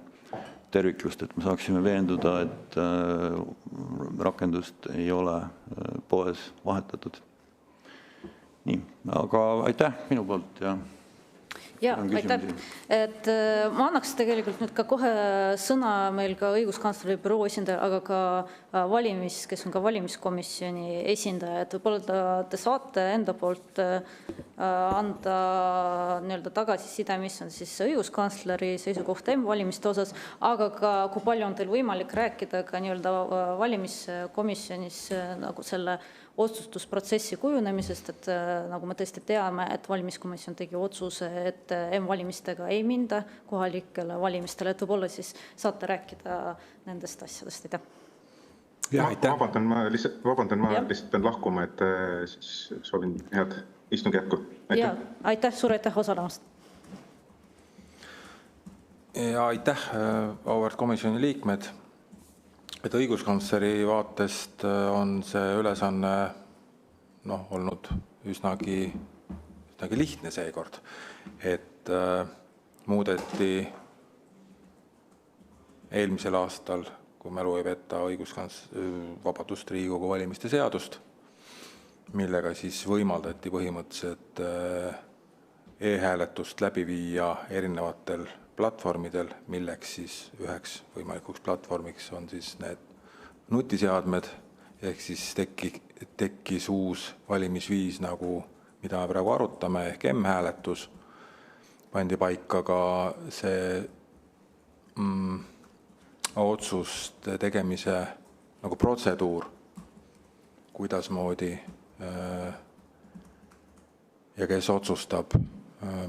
terviklust, et me saaksime veenduda, et rakendust ei ole poes vahetatud. Nii, aga aitäh minu poolt ja aitäh. Et ma annaks tegelikult nüüd ka kohe sõna meil ka õiguskantsleri büroo esindaja, aga ka kes on ka valimiskomisjoni esindaja, et võib-olla te saate enda poolt anda nii-öelda tagasiside, mis on siis õiguskantsleri seisukoht valimiste osas, aga ka kui palju on teil võimalik rääkida ka nii-öelda valimiskomisjonis nagu selle otsustusprotsessi kujunemisest, et nagu me tõesti teame, et valimiskomisjon tegi otsuse, et valimistega ei minda kohalikele valimistele, et võib-olla siis saate rääkida nendest asjadest. Vabandan, ma lihtsalt pean lahkuma, et siis soovin head istungi jätku. Aitäh, suur aitäh osalemast. Ja aitäh, auväärt komisjoni liikmed. Et õiguskantsleri vaatest on see ülesanne olnud üsnagi lihtne seekord, et muudeti eelmisel aastal, kui mälu ei peta, Riigikogu valimiste seadust, millega siis võimaldati põhimõtteliselt e-hääletust läbi viia erinevatel platvormidel, milleks siis üheks võimalikuks platvormiks on siis need nutiseadmed, ehk siis tekkis uus valimisviis, mida me praegu arutame, ehk m-hääletus. Pandi paika ka see otsuste tegemise protseduur, kuidasmoodi ja kes otsustab,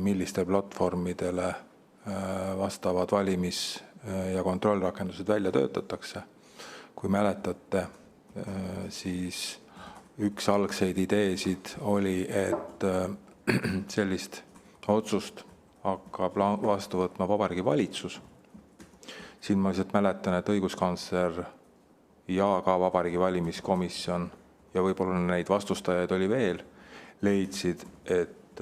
milliste platvormidele vastavad valimis- ja kontrollrakendused välja töötatakse. Kui mäletate, siis üks algseid ideesid oli, et sellist otsust hakkab vastu võtma Vabariigi Valitsus. Siin ma lihtsalt mäletan, et õiguskantsler ja ka Vabariigi Valimiskomisjon ja võib-olla neid vastustajaid oli veel, leidsid, et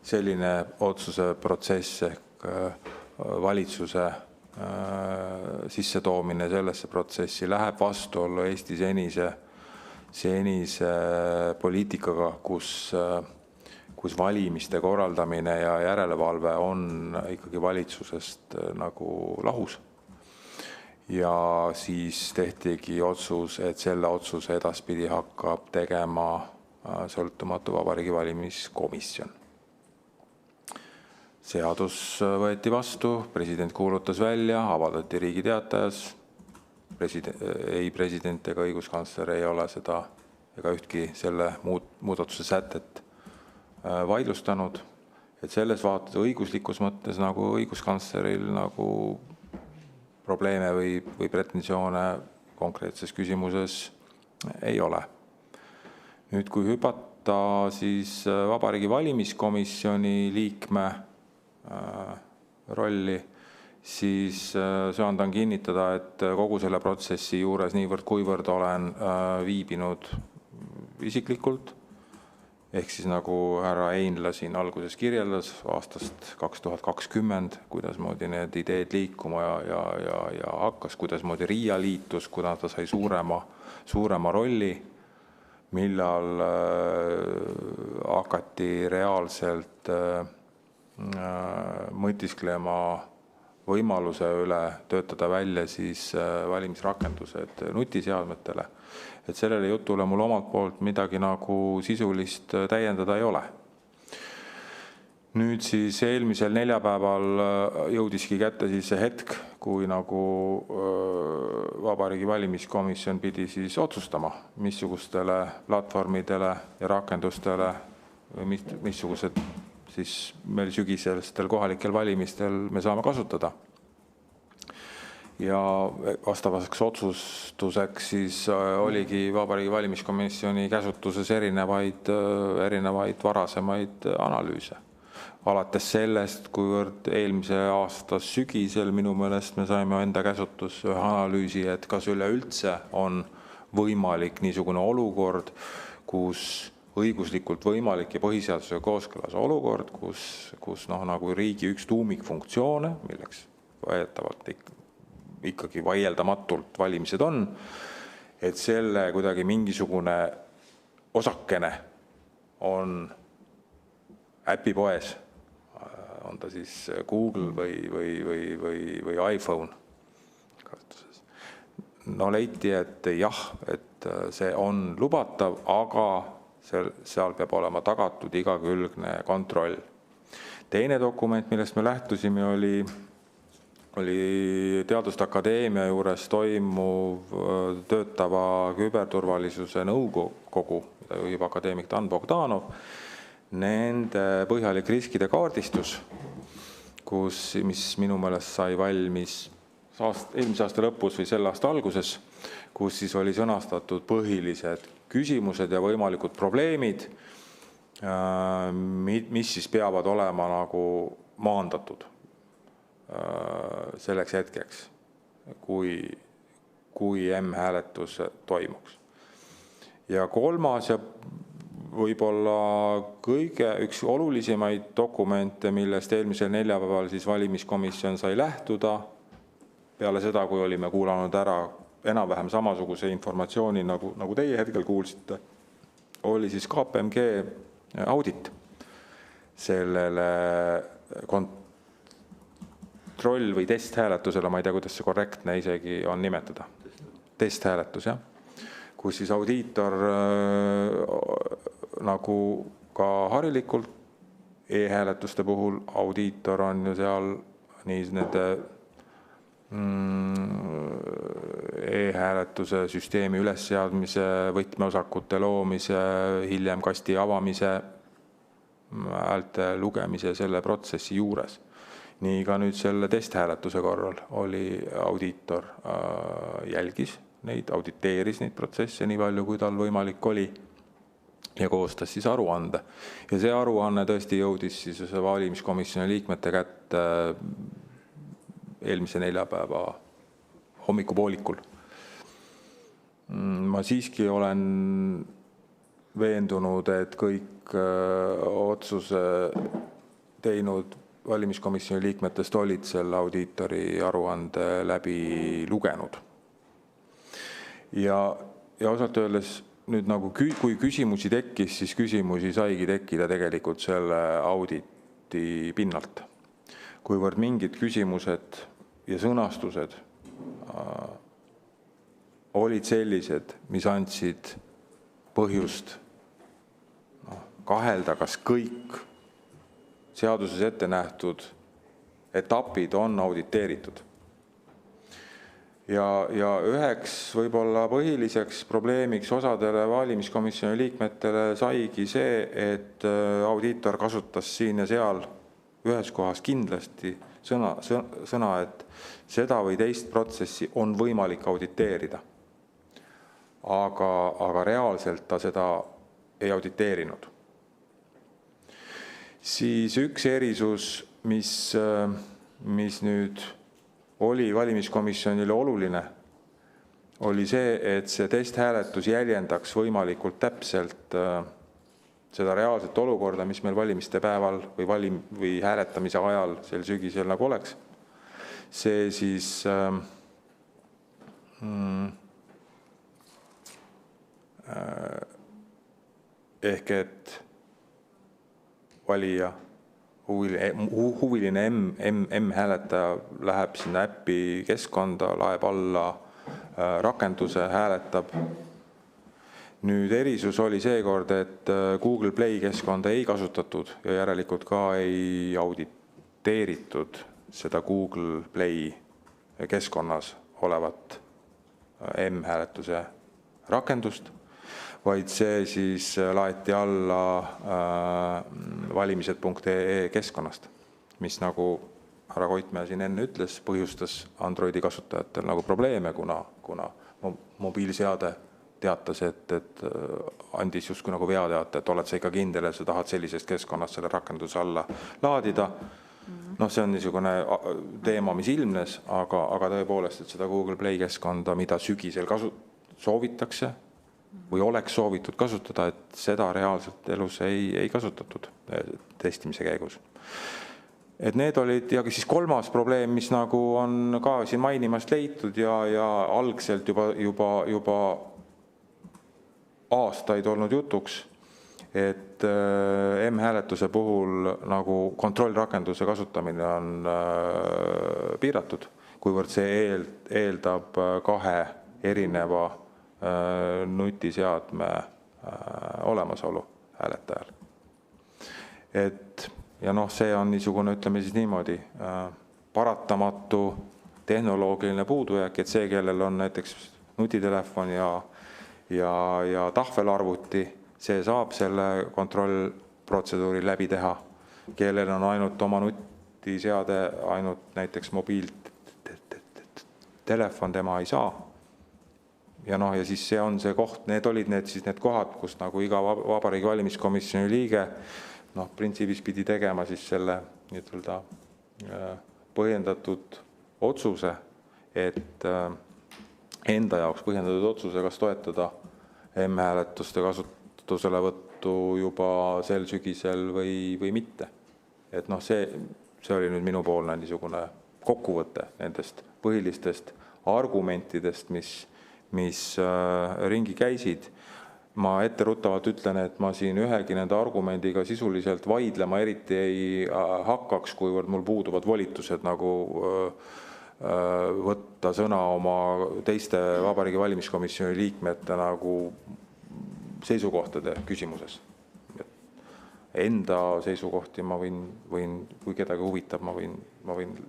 selline otsuse protsess ehk valitsuse sissetoomine sellesse protsessi läheb vastuollu Eesti senise poliitikaga, kus valimiste korraldamine ja järelevalve on ikkagi valitsusest lahus. Ja siis tehtigi otsus, et selle otsuse edaspidi hakkab tegema sõltumatu Vabariigi Valimiskomisjon. Seadus võeti vastu, president kuulutas välja, avaldati Riigi Teatajas. Ei president ega õiguskantsler ei ole seda ega ühtki selle muudatuse sätet vaidlustanud. Et selles vaates õiguslikus mõttes õiguskantsleril probleeme või pretensioone konkreetses küsimuses ei ole. Nüüd, kui hüpata siis Vabariigi Valimiskomisjoni liikme rolli, siis söandan kinnitada, et kogu selle protsessi juures niivõrd kuivõrd olen viibinud isiklikult, ehk siis nagu härra Einla siin alguses kirjeldas aastast 2020, kuidasmoodi need ideed liikuma ja hakkas, kuidasmoodi Riia liitus, kuidas ta sai suurema rolli, millal hakati reaalselt mõtisklema võimaluse üle töötada välja siis valimisrakendused nutiseadmetele. Et sellele jutule mul omalt poolt midagi sisulist täiendada ei ole. Nüüd siis eelmisel neljapäeval jõudiski kätte siis see hetk, kui Vabariigi Valimiskomisjon pidi siis otsustama, missugustele platvormidele ja rakendustele või missugused siis meil sügisestel kohalikel valimistel me saame kasutada. Ja vastavaseks otsustuseks siis oligi Vabariigi Valimiskomisjoni käsutuses erinevaid varasemaid analüüse. Alates sellest, kuivõrd eelmise aasta sügisel minu meelest me saime enda käsutusse ühe analüüsi, et kas üleüldse on võimalik niisugune olukord, kus õiguslikult võimalik ja põhiseadusega kooskõlas olukord, kus riigi üks tuumikfunktsioone, milleks ikkagi vaieldamatult valimised on, et selle kuidagi mingisugune osakene on äpipoes, on ta siis Google või iPhone kasutuses. No leiti, et jah, et see on lubatav, aga seal peab olema tagatud igakülgne kontroll. Teine dokument, millest me lähtusime, oli Teaduste Akadeemia juures toimuv töötava küberturvalisuse nõukogu, mida juhib akadeemik Dan Bogdanov, nende põhjalik riskide kaardistus, mis minu meelest sai valmis eelmise aasta lõpus või selle aasta alguses, kus siis oli sõnastatud põhilised küsimused ja võimalikud probleemid, mis siis peavad olema maandatud selleks hetkeks, kui M-hääletus toimuks. Ja kolmas ja võib-olla üks olulisemaid dokumente, millest eelmisel neljapäeval siis valimiskomisjon sai lähtuda, peale seda, kui olime kuulanud ära enam-vähem samasuguse informatsiooni, nagu teie hetkel kuulsite, oli siis KPMG audit sellele kontroll- või testhääletusele, ma ei tea, kuidas see korrektne isegi on nimetada. Testhääletus, jah. Kus siis audiitor nagu ka harilikult e-hääletuste puhul audiitor on ju seal nii nende e-hääletuse süsteemi ülesseadmise, võtmeosakute loomise, hiljem kasti avamise, häälte lugemise selle protsessi juures. Nii ka nüüd selle testhääletuse korral oli audiitor jälgis neid, auditeeris neid protsesse nii palju, kui tal võimalik oli ja koostas siis aruande. Ja see aruanne tõesti jõudis siis valimiskomisjoni liikmete kätte eelmise neljapäeva hommikupoolikul. Ma siiski olen veendunud, et kõik otsuse teinud valimiskomisjoni liikmetest olid selle audiitori aruande läbi lugenud. Ja osalt öeldes nüüd nagu kui küsimusi tekkis, siis küsimusi saigi tekkida tegelikult selle auditi pinnalt. Kuivõrd mingid küsimused ja sõnastused olid sellised, mis andsid põhjust kahelda, kas kõik seaduses ette nähtud etapid on auditeeritud. Ja üheks võib-olla põhiliseks probleemiks osadele valimiskomisjoni liikmetele saigi see, et audiitor kasutas siin ja seal ühes kohas kindlasti sõna, et seda või teist protsessi on võimalik auditeerida. Aga reaalselt ta seda ei auditeerinud. Siis üks erisus, mis nüüd oli valimiskomisjonile oluline, oli see, et see testhääletus jäljendaks võimalikult täpselt seda reaalset olukorda, mis meil valimiste päeval või hääletamise ajal sel sügisel nagu oleks. See siis ehk et valija, huviline M-hääletaja läheb sinna äppi keskkonda, laeb alla rakenduse, hääletab. Nüüd erisus oli seekord, et Google Play keskkonda ei kasutatud ja järelikult ka ei auditeeritud seda Google Play keskkonnas olevat M-hääletuse rakendust, vaid see siis laeti alla valimised.ee keskkonnast, mis nagu härra Koitmäe siin enne ütles, põhjustas Androidi kasutajatel nagu probleeme, kuna mobiilseade teatas, et andis justkui nagu veateate, et oled sa ikka kindel, et sa tahad sellisest keskkonnast selle rakenduse alla laadida. No see on niisugune teema, mis ilmnes, aga tõepoolest, et seda Google Play keskkonda, mida sügisel soovitakse või oleks soovitud kasutada, et seda reaalselt elus ei kasutatud testimise käigus. Et need olid, ja siis kolmas probleem, mis nagu on ka siin mainimast leitud ja algselt juba aastaid olnud jutuks, et M-hääletuse puhul nagu kontrollrakenduse kasutamine on piiratud, kuivõrd see eeldab 2 erineva nutiseadme olemasolu hääletajal. Ja see on niisugune, ütleme siis niimoodi, paratamatu tehnoloogiline puudujääk, et see, kellel on näiteks nutitelefon ja tahvelarvuti, see saab selle kontrollprotseduuri läbi teha. Kellel on ainult oma nutiseade, ainult näiteks mobiiltelefon, tema ei saa. Ja siis see on see koht, need olid need kohad, kus nagu iga Vabariigi valimiskomisjoni liige printsiibis pidi tegema siis selle põhjendatud otsuse, et enda jaoks põhjendatud otsuse, kas toetada M-hääletuste kasutuselevõttu juba sel sügisel või mitte. Et noh, see oli nüüd minupoolne niisugune kokkuvõte nendest põhilistest argumentidest, mis ringi käisid. Ma etteruttavalt ütlen, et ma siin ühegi nende argumendiga sisuliselt vaidlema eriti ei hakkaks, kuivõrd mul puuduvad volitused nagu võtta sõna oma teiste Vabariigi Valimiskomisjoni liikmete nagu seisukohtade küsimuses. Enda seisukohti ma võin, kui kedagi huvitab, ma võin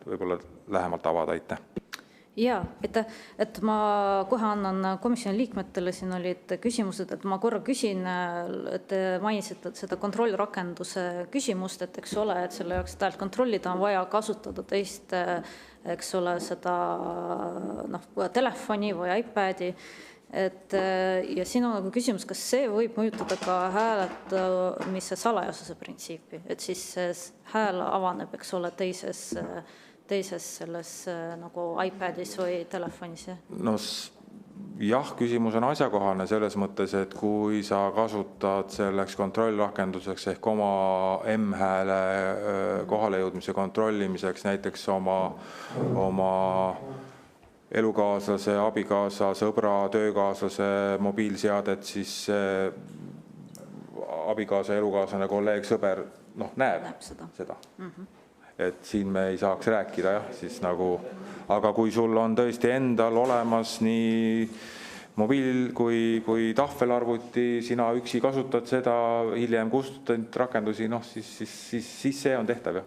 võib-olla lähemalt avada, aitäh. Jaa, et ma kohe annan komisjoni liikmetele, siin olid küsimused, et ma korra küsin, et te mainisite seda kontrollrakenduse küsimust, et eks ole, et selle jaoks tähelt kontrollida on vaja kasutada teist, eks ole, seda telefoni või iPadi. Ja siin on nagu küsimus, kas see võib mõjutada ka hääletamise salajasuse printsiipi, et siis hääl avaneb, eks ole, teises selles nagu iPadis või telefonis? No jah, küsimus on asjakohane selles mõttes, et kui sa kasutad selleks kontrollrakenduseks ehk oma M-hääle kohalejõudmise kontrollimiseks näiteks oma elukaaslase, abikaasa, sõbra, töökaaslase mobiilseadet, siis abikaasa, elukaaslane, kolleeg, sõber näeb seda. Et siin me ei saaks rääkida siis nagu, aga kui sul on tõesti endal olemas nii mobiil kui tahvelarvuti, sina üksi kasutad seda, hiljem kustutad rakendusi, siis see on tehtav, jah.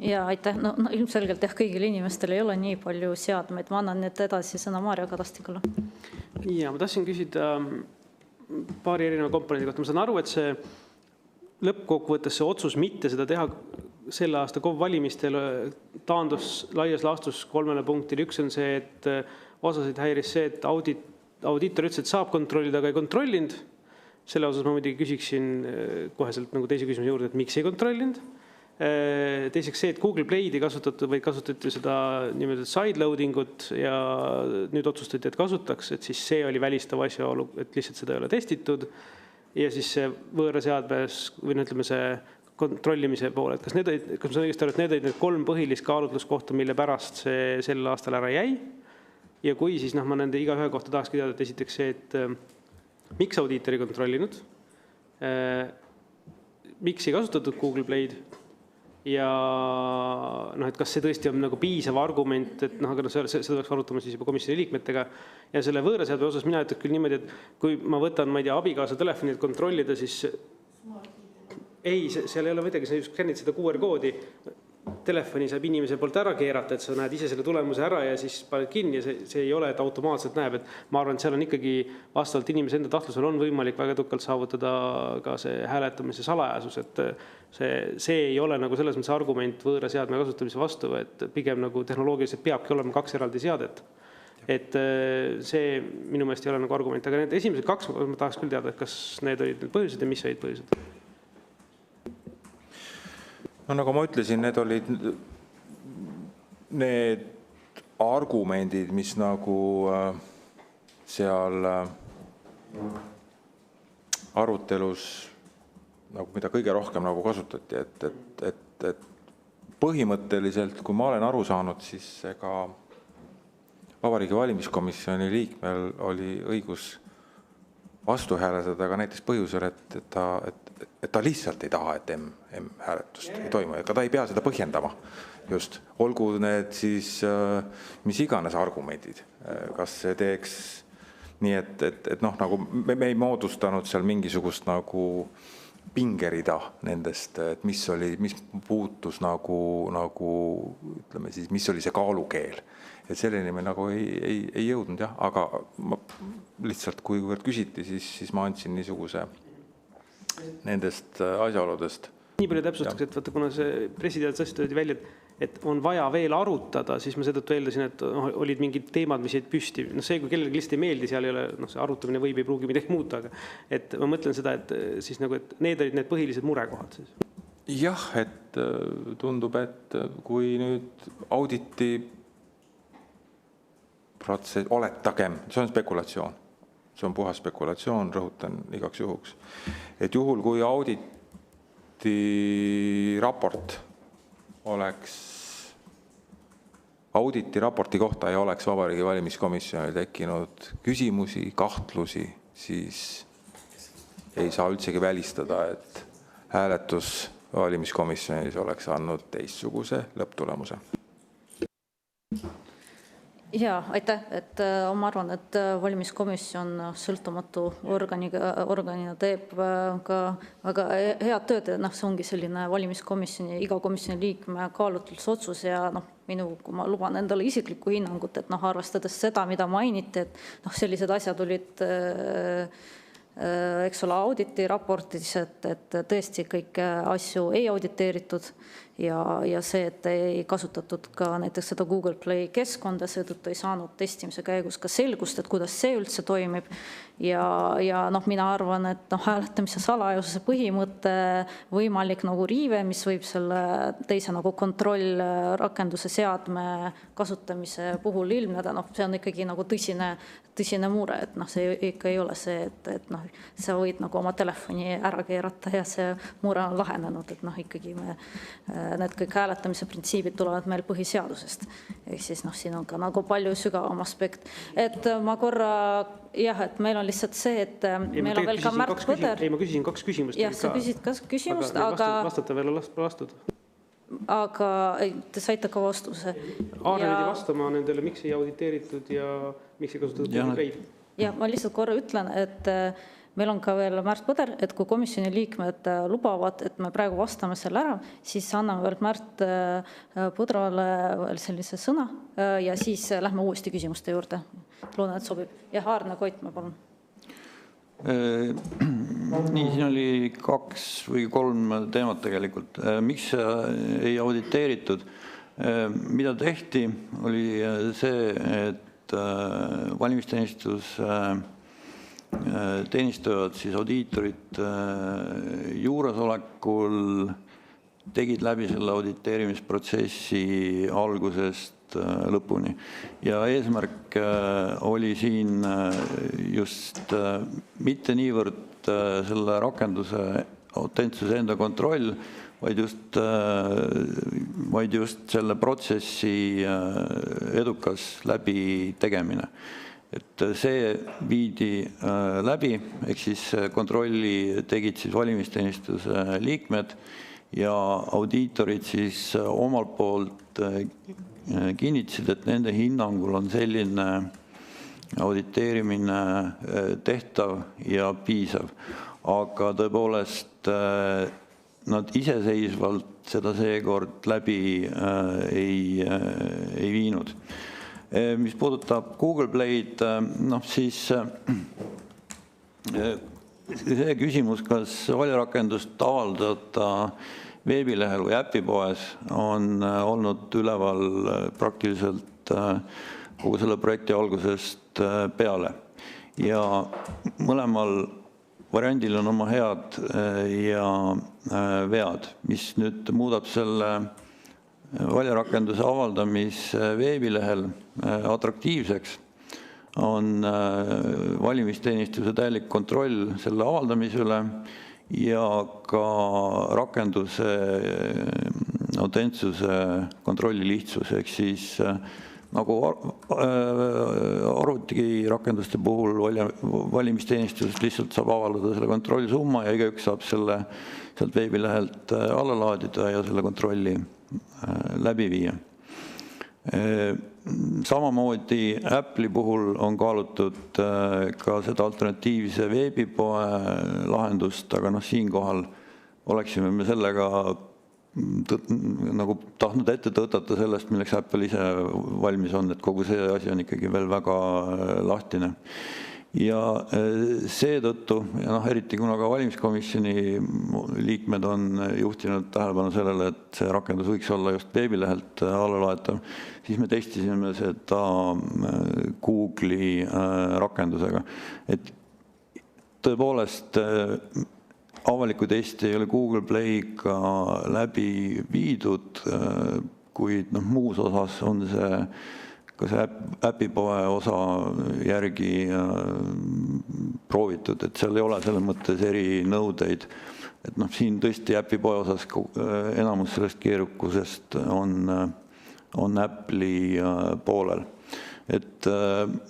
Ja aitäh. No ilmselgelt kõigil inimestel ei ole nii palju seadmeid. Ma annan nüüd edasi sõna Maarja Kadastikule. Ja ma tahtsin küsida paari erineva komponendi kohta. Ma saan aru, et see lõppkokkuvõttes see otsus mitte seda teha selle aasta KOV-valimistel taandus laias laastus 3 punktile. Üks on see, et osasid häiris see, et audiitor ütles, et saab kontrollida, aga ei kontrollinud. Selle osas ma muidugi küsiksin koheselt nagu teise küsimuse juurde, et miks ei kontrollinud. Teiseks see, et Google Play'd ei kasutatud, vaid kasutati seda niimoodi sideloadingut ja nüüd otsustati, et kasutaks, et siis see oli välistav asjaolu, et lihtsalt seda ei ole testitud. Ja siis see võõra seadmes või ütleme see kontrollimise poole, et kas ma saan õigesti aru, et need olid need 3 põhilist kaalutluskohta, mille pärast see sel aastal ära jäi. Ja kui siis ma nende iga ühe kohta tahakski teada, et esiteks see, et miks audiitor ei kontrollinud, miks ei kasutatud Google Play'd ja et kas see tõesti on nagu piisav argument, et aga seda peaks arutama siis juba komisjoni liikmetega. Ja selle võõra seadme osas mina ütleks küll niimoodi, et kui ma võtan, ma ei tea, abikaasa telefoni, et kontrollida, siis ei, seal ei ole midagi, sa just kännid seda QR-koodi, telefoni saab inimese poolt ära keerata, et sa näed ise selle tulemuse ära ja siis paned kinni ja see ei ole, et automaatselt näeb, et ma arvan, et seal on ikkagi vastavalt inimese enda tahtlusel on võimalik väga edukalt saavutada ka see hääletamise salajasus, et see ei ole nagu selles mõttes argument võõra seadme kasutamise vastu, et pigem nagu tehnoloogiliselt peabki olema 2 eraldi seadet. Et see minu meelest ei ole nagu argument, aga need esimesed 2 ma tahaks küll teada, et kas need olid need põhjused ja mis olid põhjused? No nagu ma ütlesin, need olid need argumendid, mis nagu seal arutelus, nagu mida kõige rohkem nagu kasutati, et põhimõtteliselt, kui ma olen aru saanud, siis ega Vabariigi Valimiskomisjoni liikmel oli õigus vastu hääletada ka näiteks põhjusel, et ta lihtsalt ei taha, et M-hääletust ei toimu, ega ta ei pea seda põhjendama just. Olgu need siis mis iganes argumendid, kas see teeks nii, et nagu me ei moodustanud seal mingisugust nagu pingerida nendest, et mis puutus nagu ütleme siis, mis oli see kaalukeel. Et selleni me nagu ei jõudnud, jah, aga ma lihtsalt kui küsiti, siis ma andsin niisuguse nendest asjaoludest. Nii palju täpsustaks, et vaata, kuna see pressiteadet tõesti oli välja, et on vaja veel arutada, siis ma seetõttu eeldasin, et olid mingid teemad, mis jäid püsti. See, kui kellelegi lihtsalt ei meeldi, seal ei ole, see arutamine ei pruugi midagi muuta, aga et ma mõtlen seda, et siis nagu, et need olid need põhilised murekohad siis. Jah, et tundub, et kui nüüd auditi protsess, oletagem, see on spekulatsioon. See on puhas spekulatsioon, rõhutan igaks juhuks. Et juhul, kui auditi raport oleks, auditi raporti kohta ei oleks Vabariigi Valimiskomisjonil tekkinud küsimusi, kahtlusi, siis ei saa üldsegi välistada, et hääletus valimiskomisjonis oleks andnud teistsuguse lõpptulemuse. Jaa, aitäh, et ma arvan, et valimiskomisjon sõltumatu organina teeb ka väga head tööd, see ongi selline valimiskomisjoni, iga komisjoni liikme kaalutlusotsus ja kui ma luban endale isiklikku hinnangut, et arvestades seda, mida mainiti, et sellised asjad olid eks ole, auditi raportis, et tõesti kõiki asju ei auditeeritud ja see, et ei kasutatud ka näiteks seda Google Play keskkonda, seetõttu ei saanud testimise käigus ka selgust, et kuidas see üldse toimib. Ja mina arvan, et hääletamise salajasuse põhimõte võimalik riive, mis võib selle teise kontrollrakenduse seadme kasutamise puhul ilmneda, see on ikkagi tõsine mure, et see ikka ei ole see, et sa võid oma telefoni ära keerata ja see mure on lahenenud, et ikkagi need kõik hääletamise printsiibid tulevad meil põhiseadusest. Ehk siis siin on ka palju sügavam aspekt. Et ma korra, et meil on lihtsalt see, et meil on veel ka Märt Põder. Ei, ma küsisin 2 küsimust. Jah, sa küsid 2 küsimust, aga... Vastata veel lastud. Aga te saite ka vastuse. Aarne pidi vastama nendele, miks ei auditeeritud ja miks ei kasutatud Google Play'd. Ja ma lihtsalt korra ütlen, et meil on ka veel Märt Põder, et kui komisjoni liikmed lubavad, et me praegu vastame selle ära, siis anname veel Märt Põdrale veel sellise sõna ja siis lähme uuesti küsimuste juurde. Loodan, et sobib. Ja Aarne Koitmäe, palun. Nii, siin oli 2 või 3 teemat tegelikult. Miks ei auditeeritud? Mida tehti, oli see, et valimisteenistus teenistujad audiitorid juuresolekul tegid läbi selle auditeerimisprotsessi algusest lõpuni. Ja eesmärk oli siin just mitte niivõrd selle rakenduse autentsuse enda kontroll, vaid just selle protsessi edukas läbi tegemine. Et see viidi läbi, ehk siis kontrolli tegid valimisteenistuse liikmed ja audiitorid omalt poolt kinnitasid, et nende hinnangul on selline auditeerimine tehtav ja piisav. Aga tõepoolest nad iseseisvalt seda seekord läbi ei viinud. Mis puudutab Google Play'd, siis see küsimus, kas valirakendust avaldada veebilehel või äpipoes on olnud üleval praktiliselt kogu selle projekti algusest peale. Ja mõlemal variandil on oma head ja vead, mis nüüd muudab selle valirakenduse avaldamise veebilehel atraktiivseks, on valimisteenistuse täielik kontroll selle avaldamise üle ja ka rakenduse autentsuse kontrolli lihtsus, ehk siis nagu arvutirakenduste puhul valimisteenistusest lihtsalt saab avaldada selle kontrollsumma ja igaüks saab selle sealt veebilehelt alla laadida ja selle kontrolli läbi viia. Samamoodi Apple'i puhul on kaalutud ka seda alternatiivse veebipoe lahendust, aga siinkohal oleksime me sellega nagu tahtnud ette tõtata sellest, milleks Apple ise valmis on, et kogu see asi on ikkagi veel väga lahtine. Ja seetõttu, eriti kuna ka valimiskomisjoni liikmed on juhtinud tähelepanu sellele, et see rakendus võiks olla just veebilehelt allalaetav, siis me testisime seda Google'i rakendusega. Et tõepoolest avalikku testi ei ole Google Play'ga läbi viidud, kuid muus osas on see ka see äpipoe osa järgi proovitud, et seal ei ole selles mõttes erinõudeid. Et siin tõesti äpipoe osas enamus sellest keerukusest on Apple'i poolel. Et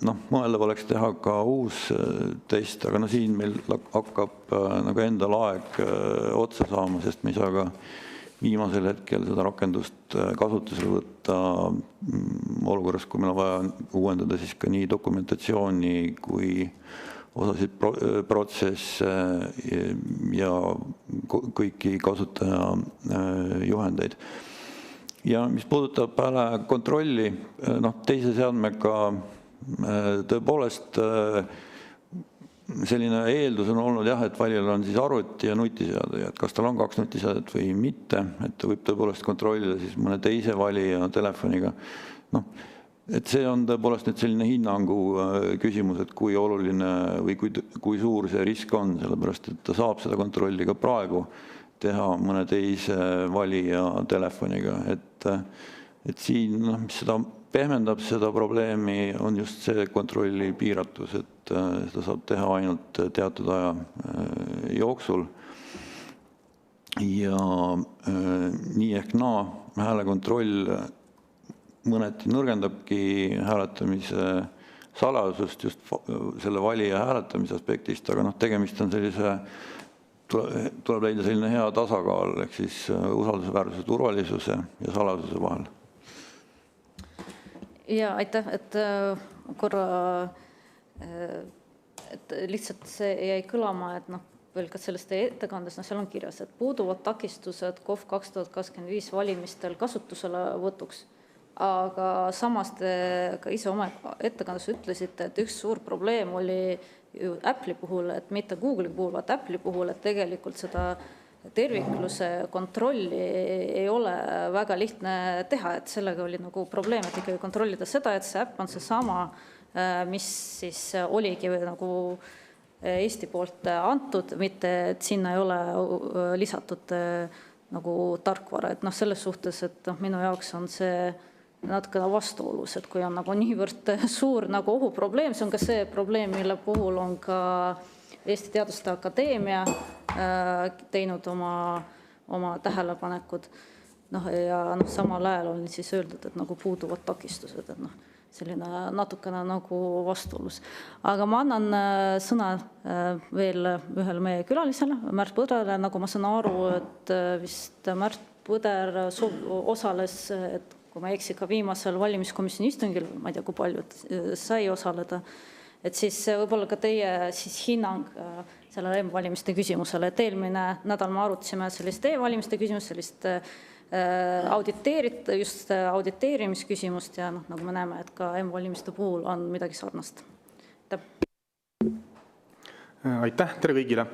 mõeldav oleks teha ka uus test, aga siin meil hakkab nagu endal aeg otsa saama, sest me ei saa ka viimasel hetkel seda rakendust kasutusele võtta olukorras, kui meil on vaja uuendada siis ka nii dokumentatsiooni kui osasid protsesse ja kõiki kasutaja juhendeid. Ja mis puudutab kontrolli, teise seadmega tõepoolest selline eeldus on olnud jah, et valijal on siis arvuti ja nutiseade, et kas tal on 2 nutiseadet või mitte, et ta võib tõepoolest kontrollida siis mõne teise valija telefoniga. Et see on tõepoolest nüüd selline hinnangu küsimus, et kui oluline või kui suur see risk on, sellepärast et ta saab seda kontrolli ka praegu teha mõne teise valija telefoniga, et siin, mis seda pehmendab seda probleemi, on just see kontrolli piiratus, et seda saab teha ainult teatud aja jooksul. Ja nii ehk häälekontroll mõneti nõrgendabki hääletamise salajasust just selle valija hääletamise aspektist, aga tegemist on sellise, tuleb leida selline hea tasakaal, ehk siis usaldusväärsuse, turvalisuse ja salajasuse vahel. Ja aitäh, et korra et lihtsalt see jäi kõlama, et veel ka sellest ettekandes, seal on kirjas, et puuduvad takistused KOV 2025 valimistel kasutusele võtuks. Aga samas te ka ise oma ettekandes ütlesite, et üks suur probleem oli ju Apple'i puhul, et mitte Google'i puhul, vaid Apple'i puhul, et tegelikult seda tervikluse kontrolli ei ole väga lihtne teha, et sellega oli nagu probleem, et ikkagi kontrollida seda, et see äpp on see sama, mis siis oligi nagu Eesti poolt antud, mitte et sinna ei ole lisatud nagu tarkvara, et selles suhtes, et minu jaoks on see natuke vastuolus, et kui on nagu niivõrd suur nagu ohuprobleem, see on ka see probleem, mille puhul on ka Eesti Teaduste Akadeemia teinud oma tähelepanekud. Ja samal ajal on siis öeldud, et nagu puuduvad takistused, et selline natukene nagu vastuolus. Aga ma annan sõna veel ühele meie külalisele, Märt Põdrale, nagu ma saan aru, et vist Märt Põder osales, et kui ma ei eksi ka viimasel valimiskomisjoni istungil, ma ei tea, kui palju sai osaleda, et siis võib-olla ka teie siis hinnang sellele e-valimiste küsimusele, et eelmine nädal me arutasime sellist e-valimiste küsimust, sellist auditeerimisküsimust ja nagu me näeme, et ka e-valimiste puhul on midagi sarnast. Aitäh, tere kõigile!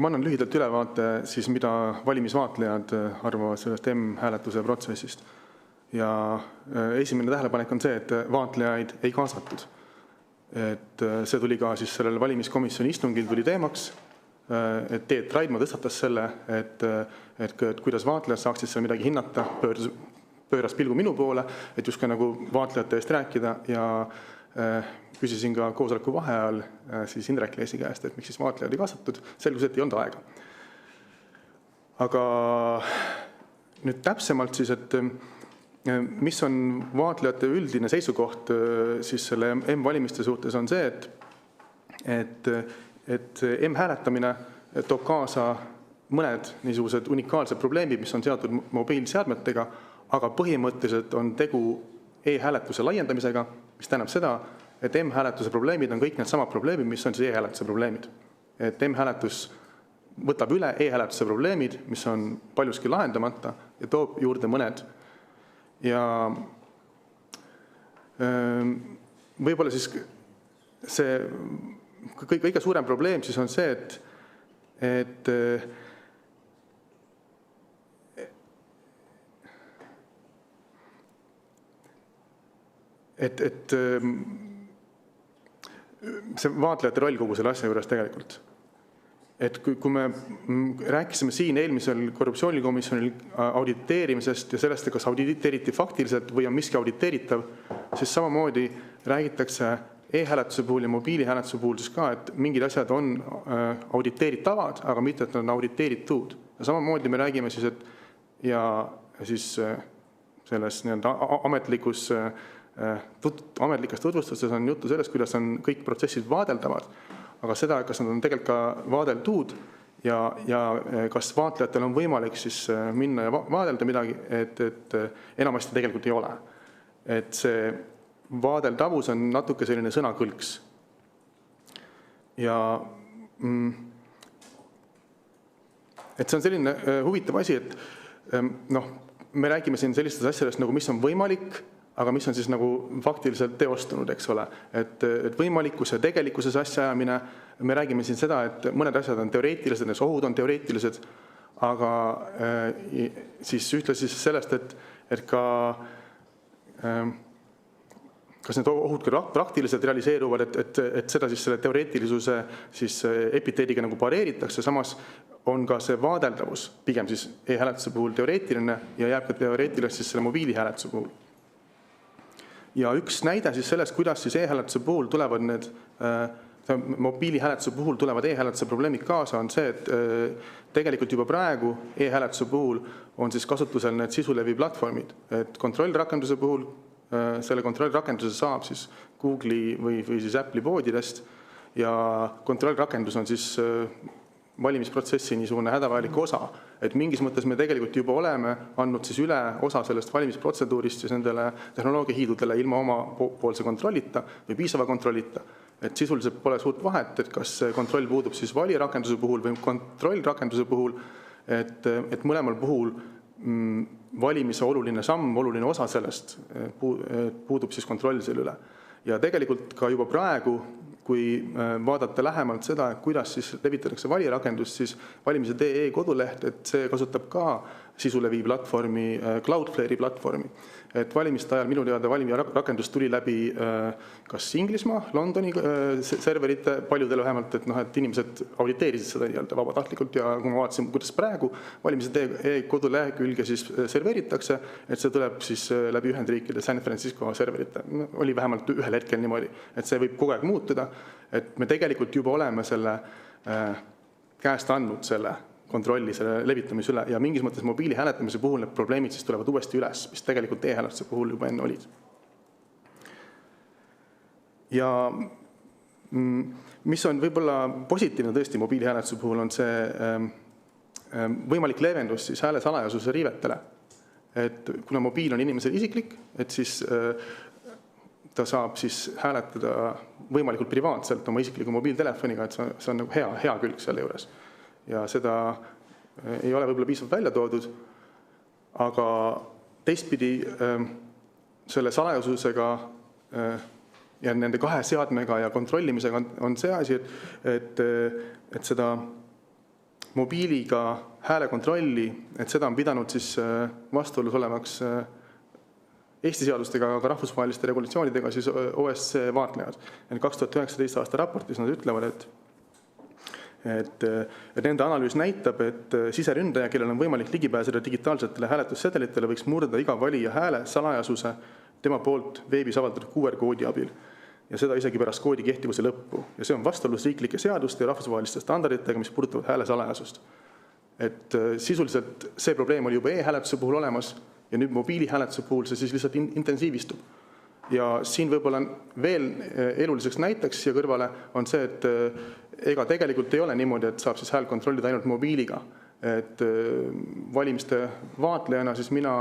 Ma annan lühidalt ülevaate, siis mida valimisvaatlejad arvavad sellest e-hääletuse protsessist. Ja esimene tähelepanek on see, et vaatlejaid ei kaasatud. Et see tuli ka siis sellel valimiskomisjoni istungil tuli teemaks, et Teet Raidma tõstatas selle, et kuidas vaatlejad saaksid seal midagi hinnata, pööras pilgu minu poole, et just ka nagu vaatlejate eest rääkida ja küsisin ka koosoleku vaheajal siis Indrek Leesi käest, et miks siis vaatlejad ei kaasatud, selgus, et ei olnud aega. Aga nüüd täpsemalt siis, et mis on vaatlejate üldine seisukoht siis selle M-valimiste suhtes on see, et M-hääletamine toob kaasa mõned niisugused unikaalsed probleemid, mis on seotud mobiilseadmetega, aga põhimõtteliselt on tegu e-hääletuse laiendamisega, mis tähendab seda, et M-hääletuse probleemid on kõik need samad probleemid, mis on siis e-hääletuse probleemid. Et M-hääletus võtab üle e-hääletuse probleemid, mis on paljuski lahendamata ja toob juurde mõned. Ja võib-olla siis see kõige suurem probleem siis on see, et see vaatlejate roll kogu selle asja juures tegelikult. et kui me rääkisime siin eelmisel korruptsioonikomisjonil auditeerimisest ja sellest, kas auditeeriti faktiliselt või on miski auditeeritav, siis samamoodi räägitakse e-hääletuse puhul ja mobiilihääletuse puhul siis ka, et mingid asjad on auditeeritavad, aga mitte, et nad on auditeeritud. Ja samamoodi me räägime siis, et ja siis selles nii-öelda ametlikes tutvustustes on juttu sellest, kuidas on kõik protsessid vaadeldavad, aga seda, kas nad on tegelikult ka vaadeldud ja kas vaatlejatel on võimalik siis minna ja vaadelda midagi, et enamasti tegelikult ei ole. Et see vaadeldavus on natuke selline sõnakõlks. Ja et see on selline huvitav asi, et me räägime siin sellistest asjadest, nagu mis on võimalik, aga mis on siis nagu faktiliselt teostunud, eks ole. Et võimalikkuse ja tegelikkuses asja ajamine, me räägime siin seda, et mõned asjad on teoreetilised, need ohud on teoreetilised, aga siis ühtlasi sellest, et ka kas need ohud ka praktiliselt realiseeruvad, et seda siis selle teoreetilisuse siis epiteediga nagu pareeritakse, samas on ka see vaadeldavus pigem siis e-hääletuse puhul teoreetiline ja jääb ka teoreetiliseks siis selle mobiilihääletuse puhul. Ja üks näide siis sellest, kuidas siis e-hääletuse puhul tulevad need, mobiilihääletuse puhul tulevad e-hääletuse probleemid kaasa, on see, et tegelikult juba praegu e-hääletuse puhul on siis kasutusel need sisulevi platvormid, et kontrollrakenduse puhul selle kontrollrakenduse saab siis Google'i või siis Apple'i poodidest ja kontrollrakendus on siis valimisprotsessi niisugune hädavajalik osa, et mingis mõttes me tegelikult juba oleme andnud siis üle osa sellest valimisprotseduurist siis nendele tehnoloogiahiidudele ilma oma poolse kontrollita või piisava kontrollita, et sisuliselt pole suurt vahet, et kas kontroll puudub siis valirakenduse puhul või kontrollrakenduse puhul, et mõlemal puhul valimise oluline samm, oluline osa sellest puudub siis kontroll selle üle. Ja tegelikult ka juba praegu, kui vaadata lähemalt seda, kuidas siis levitatakse valirakendust, siis valimised.ee koduleht, et see kasutab ka sisulevi platvormi, Cloudflare'i platvormi. Et valimiste ajal minu teada valimisrakendus tuli läbi kas Inglismaa, Londoni serverite, paljudele vähemalt, et inimesed auditeerisid seda nii-öelda vabatahtlikult ja kui ma vaatasin, kuidas praegu valimised.ee kodulehekülge siis serveritakse, et see tuleb siis läbi Ühendriikide San Francisco serverite. Oli vähemalt ühel hetkel niimoodi, et see võib kogu aeg muutuda, et me tegelikult juba oleme selle käest andnud selle kontrolli selle levitamise üle ja mingis mõttes mobiili hääletamise puhul need probleemid siis tulevad uuesti üles, mis tegelikult e-hääletuse puhul juba enne olid. Ja mis on võib-olla positiivne tõesti mobiilihääletuse puhul on see võimalik leevendus siis hääle salajasuse riivetele. Et kuna mobiil on inimesel isiklik, et siis ta saab siis hääletada võimalikult privaatselt oma isikliku mobiiltelefoniga, et see on nagu hea külg selle juures. Ja seda ei ole võib-olla piisavalt välja toodud, aga teistpidi selle salajasusega ja nende kahe seadmega ja kontrollimisega on see asi, et seda mobiiliga häälekontrolli, et seda on pidanud siis vastuolus olevaks Eesti seadustega, aga rahvusvaheliste regulatsioonidega siis OSCE vaatlejad. 2019 aasta raportis nad ütlevad, et nende analüüs näitab, et siseründaja, kellel on võimalik ligi pääseda digitaalsetele hääletussedelitele, võiks murda iga valija hääle salajasuse tema poolt veebis avaldatud QR-koodi abil. Ja seda isegi pärast koodi kehtivuse lõppu. Ja see on vastuolus riiklike seaduste ja rahvusvaheliste standarditega, mis puudutavad hääle salajasust. Et sisuliselt see probleem oli juba e-hääletuse puhul olemas ja nüüd mobiilihääletuse puhul see siis lihtsalt intensiivistub. Ja siin võib-olla veel eluliseks näiteks ja kõrvale on see, et ega tegelikult ei ole niimoodi, et saab siis hääl kontrollida ainult mobiiliga. Et valimiste vaatlejana siis mina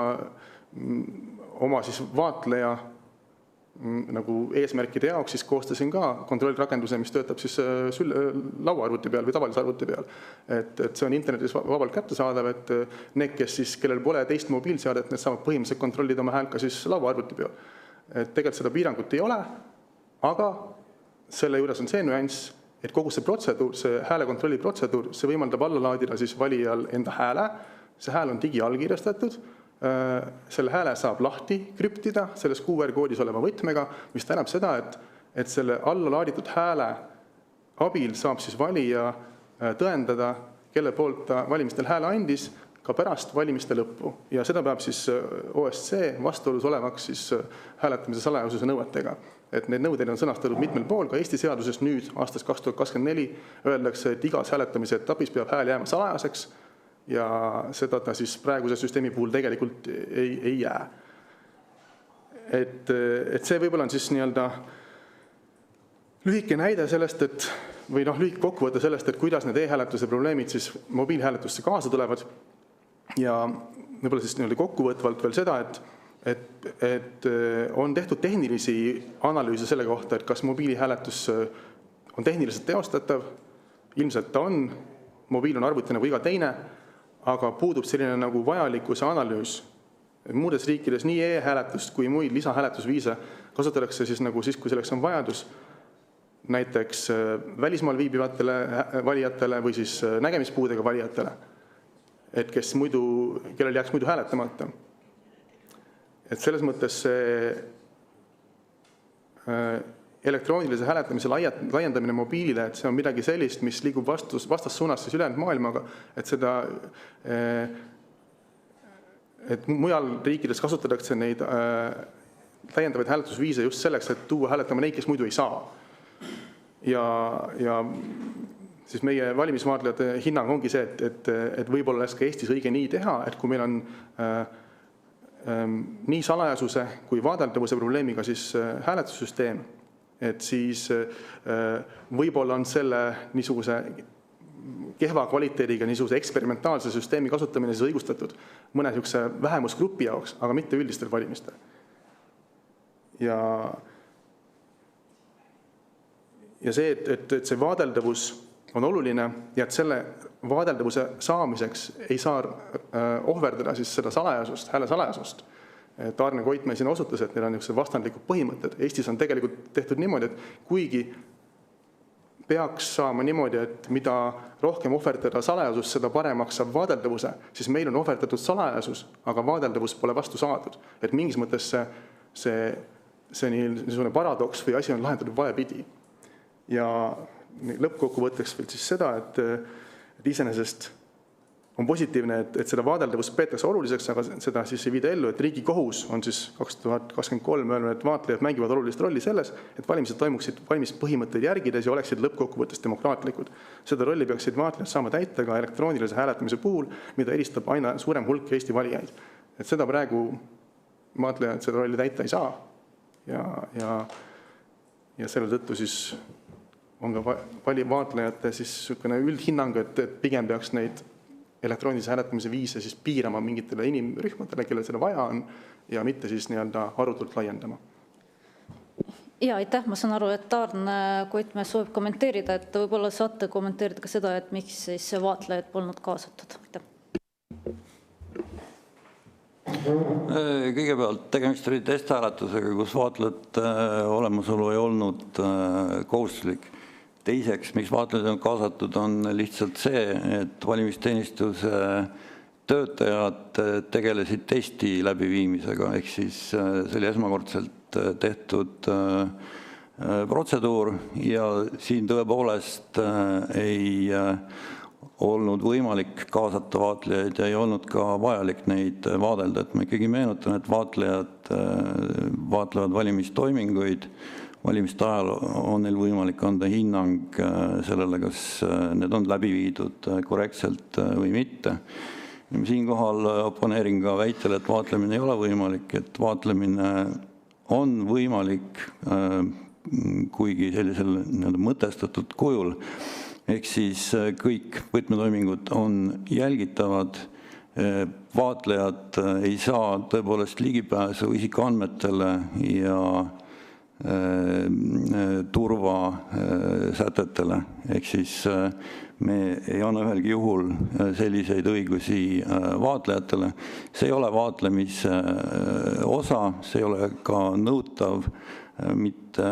oma siis vaatleja nagu eesmärkide jaoks siis koostasin ka kontrollrakenduse, mis töötab siis lauaarvuti peal või tavalise arvuti peal. Et see on internetis vabalt kättesaadav, et need, kes siis, kellel pole teist mobiilseadet, need saavad põhimõtteliselt kontrollida oma häält ka siis lauaarvuti peal. Et tegelikult seda piirangut ei ole, aga selle juures on see nüanss, et kogu see protseduur, see häälekontrolli protseduur, see võimaldab alla laadida siis valijal enda hääle, see hääl on digiallkirjastatud, selle hääle saab lahti krüptida selles QR-koodis oleva võtmega, mis tähendab seda, et selle alla laaditud hääle abil saab siis valija tõendada, kelle poolt ta valimistel hääle andis, ka pärast valimiste lõppu. Ja seda peab siis OSCE vastuolus olevaks siis hääletamise salajasuse nõuetega. Et need nõudeid on sõnastatud mitmel pool, ka Eesti seaduses nüüd aastast 2024 öeldakse, et igas hääletamise etapis peab hääl jääma salajaseks ja seda ta siis praeguse süsteemi puhul tegelikult ei jää. Et see võib-olla on siis nii-öelda lühike näide sellest, või lühike kokkuvõte sellest, et kuidas need e-hääletuse probleemid siis mobiilhääletusse kaasa tulevad. Ja võib-olla siis nii-öelda kokkuvõtvalt veel seda, et on tehtud tehnilisi analüüse selle kohta, et kas mobiilihääletus on tehniliselt teostatav, ilmselt ta on, mobiil on arvuti nagu iga teine, aga puudub selline nagu vajalikkuse analüüs. Muudes riikides nii e-hääletust kui muid lisahääletusviise kasutatakse siis, kui selleks on vajadus, näiteks välismaal viibivatele valijatele või siis nägemispuudega valijatele, et kellel jääks muidu hääletamata. Et selles mõttes see elektroonilise hääletamise laiendamine mobiilile, et see on midagi sellist, mis liigub vastassuunas siis ülejäänud maailmaga, et mujal riikides kasutatakse neid täiendavaid hääletusviise just selleks, et tuua hääletama neid, kes muidu ei saa. Ja siis meie valimisvaatlejate hinnang ongi see, et võib-olla oleks ka Eestis õige nii teha, et kui meil on nii salajasuse kui vaadeldavuse probleemiga siis hääletussüsteem, et siis võib-olla on selle niisuguse kehva kvaliteediga niisuguse eksperimentaalse süsteemi kasutamine siis õigustatud mõne niisuguse vähemusgrupi jaoks, aga mitte üldistel valimistel. Ja see, et see vaadeldavus on oluline ja et selle vaadeldavuse saamiseks ei saa ohverdada siis seda salajasust, hääle salajasust. Arne Koitmäe siin osutas, et neil on niisugused vastandlikud põhimõtted. Eestis on tegelikult tehtud niimoodi, et kuigi peaks saama niimoodi, et mida rohkem ohverdada salajasust, seda paremaks saab vaadeldavuse, siis meil on ohverdatud salajasus, aga vaadeldavus pole vastu saadud. Et mingis mõttes see niisugune paradoks või asi on lahendatud valepidi. Ja lõppkokkuvõtteks veel siis seda, et iseenesest on positiivne, et seda vaadeldavust peetakse oluliseks, aga seda siis ei viida ellu, et Riigikohus on siis 2023 öelnud, et vaatlejad mängivad olulist rolli selles, et valimised toimuksid valimispõhimõtteid järgides ja oleksid lõppkokkuvõttes demokraatlikud. Seda rolli peaksid vaatlejad saama täita ka elektroonilise hääletamise puhul, mida eristab aina suurem hulk Eesti valijaid. Et seda praegu vaatlejad seda rolli täita ei saa. Ja selle tõttu siis on ka vaatlejate siis üldhinnang, et pigem peaks neid elektroonilise hääletamise viise siis piirama mingitele inimrühmadele, kellel seda vaja on, ja mitte siis nii-öelda arutult laiendama. Ja aitäh, ma saan aru, et Arne Koitmäe soovib kommenteerida, et võib-olla saate kommenteerida ka seda, et miks siis vaatlejad polnud kaasatud. Aitäh. Kõigepealt tegemist oli testhääletusega, kus vaatlejate olemasolu ei olnud kohustuslik. Teiseks, miks vaatlejad on kaasatud, on lihtsalt see, et valimisteenistuse töötajad tegelesid testi läbiviimisega, ehk siis see oli esmakordselt tehtud protseduur ja siin tõepoolest ei olnud võimalik kaasata vaatlejaid ja ei olnud ka vajalik neid vaadelda. Et ma ikkagi meenutan, et vaatlejad vaatlevad valimistoiminguid, valimiste ajal on neil võimalik anda hinnang sellele, kas need on läbi viidud korrektselt või mitte. Siinkohal oponeerin ka väitele, et vaatlemine ei ole võimalik, et vaatlemine on võimalik, kuigi sellisel mõtestatud kujul. Ehk siis kõik võtmetoimingud on jälgitavad, vaatlejad ei saa tõepoolest ligipääsu isikuandmetele ja turvasätetele. Ehk siis me ei anna ühelgi juhul selliseid õigusi vaatlejatele. See ei ole vaatlemise osa, see ei ole ka nõutav mitte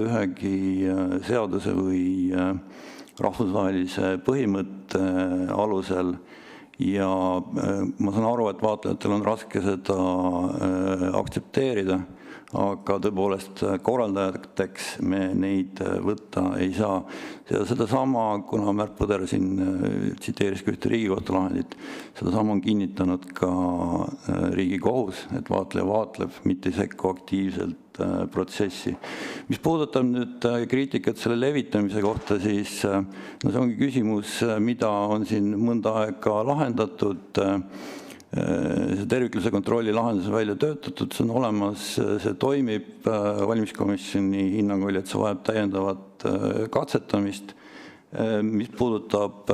ühegi seaduse või rahvusvahelise põhimõtte alusel ja ma saan aru, et vaatlejatel on raske seda aktsepteerida, aga tõepoolest korraldajateks me neid võtta ei saa. Sedasama, kuna Märt Põder siin tsiteeris ka ühte Riigikohtu lahendit, sedasama on kinnitanud ka Riigikohus, et vaatleja vaatleb, mitte ei sekku aktiivselt protsessi. Mis puudutab nüüd kriitikat selle levitamise kohta, siis see ongi küsimus, mida on siin mõnda aega lahendatud. See tervikluse kontrolli lahendus on välja töötatud, see on olemas, see toimib, valimiskomisjoni hinnang oli, et see vajab täiendavat katsetamist. Mis puudutab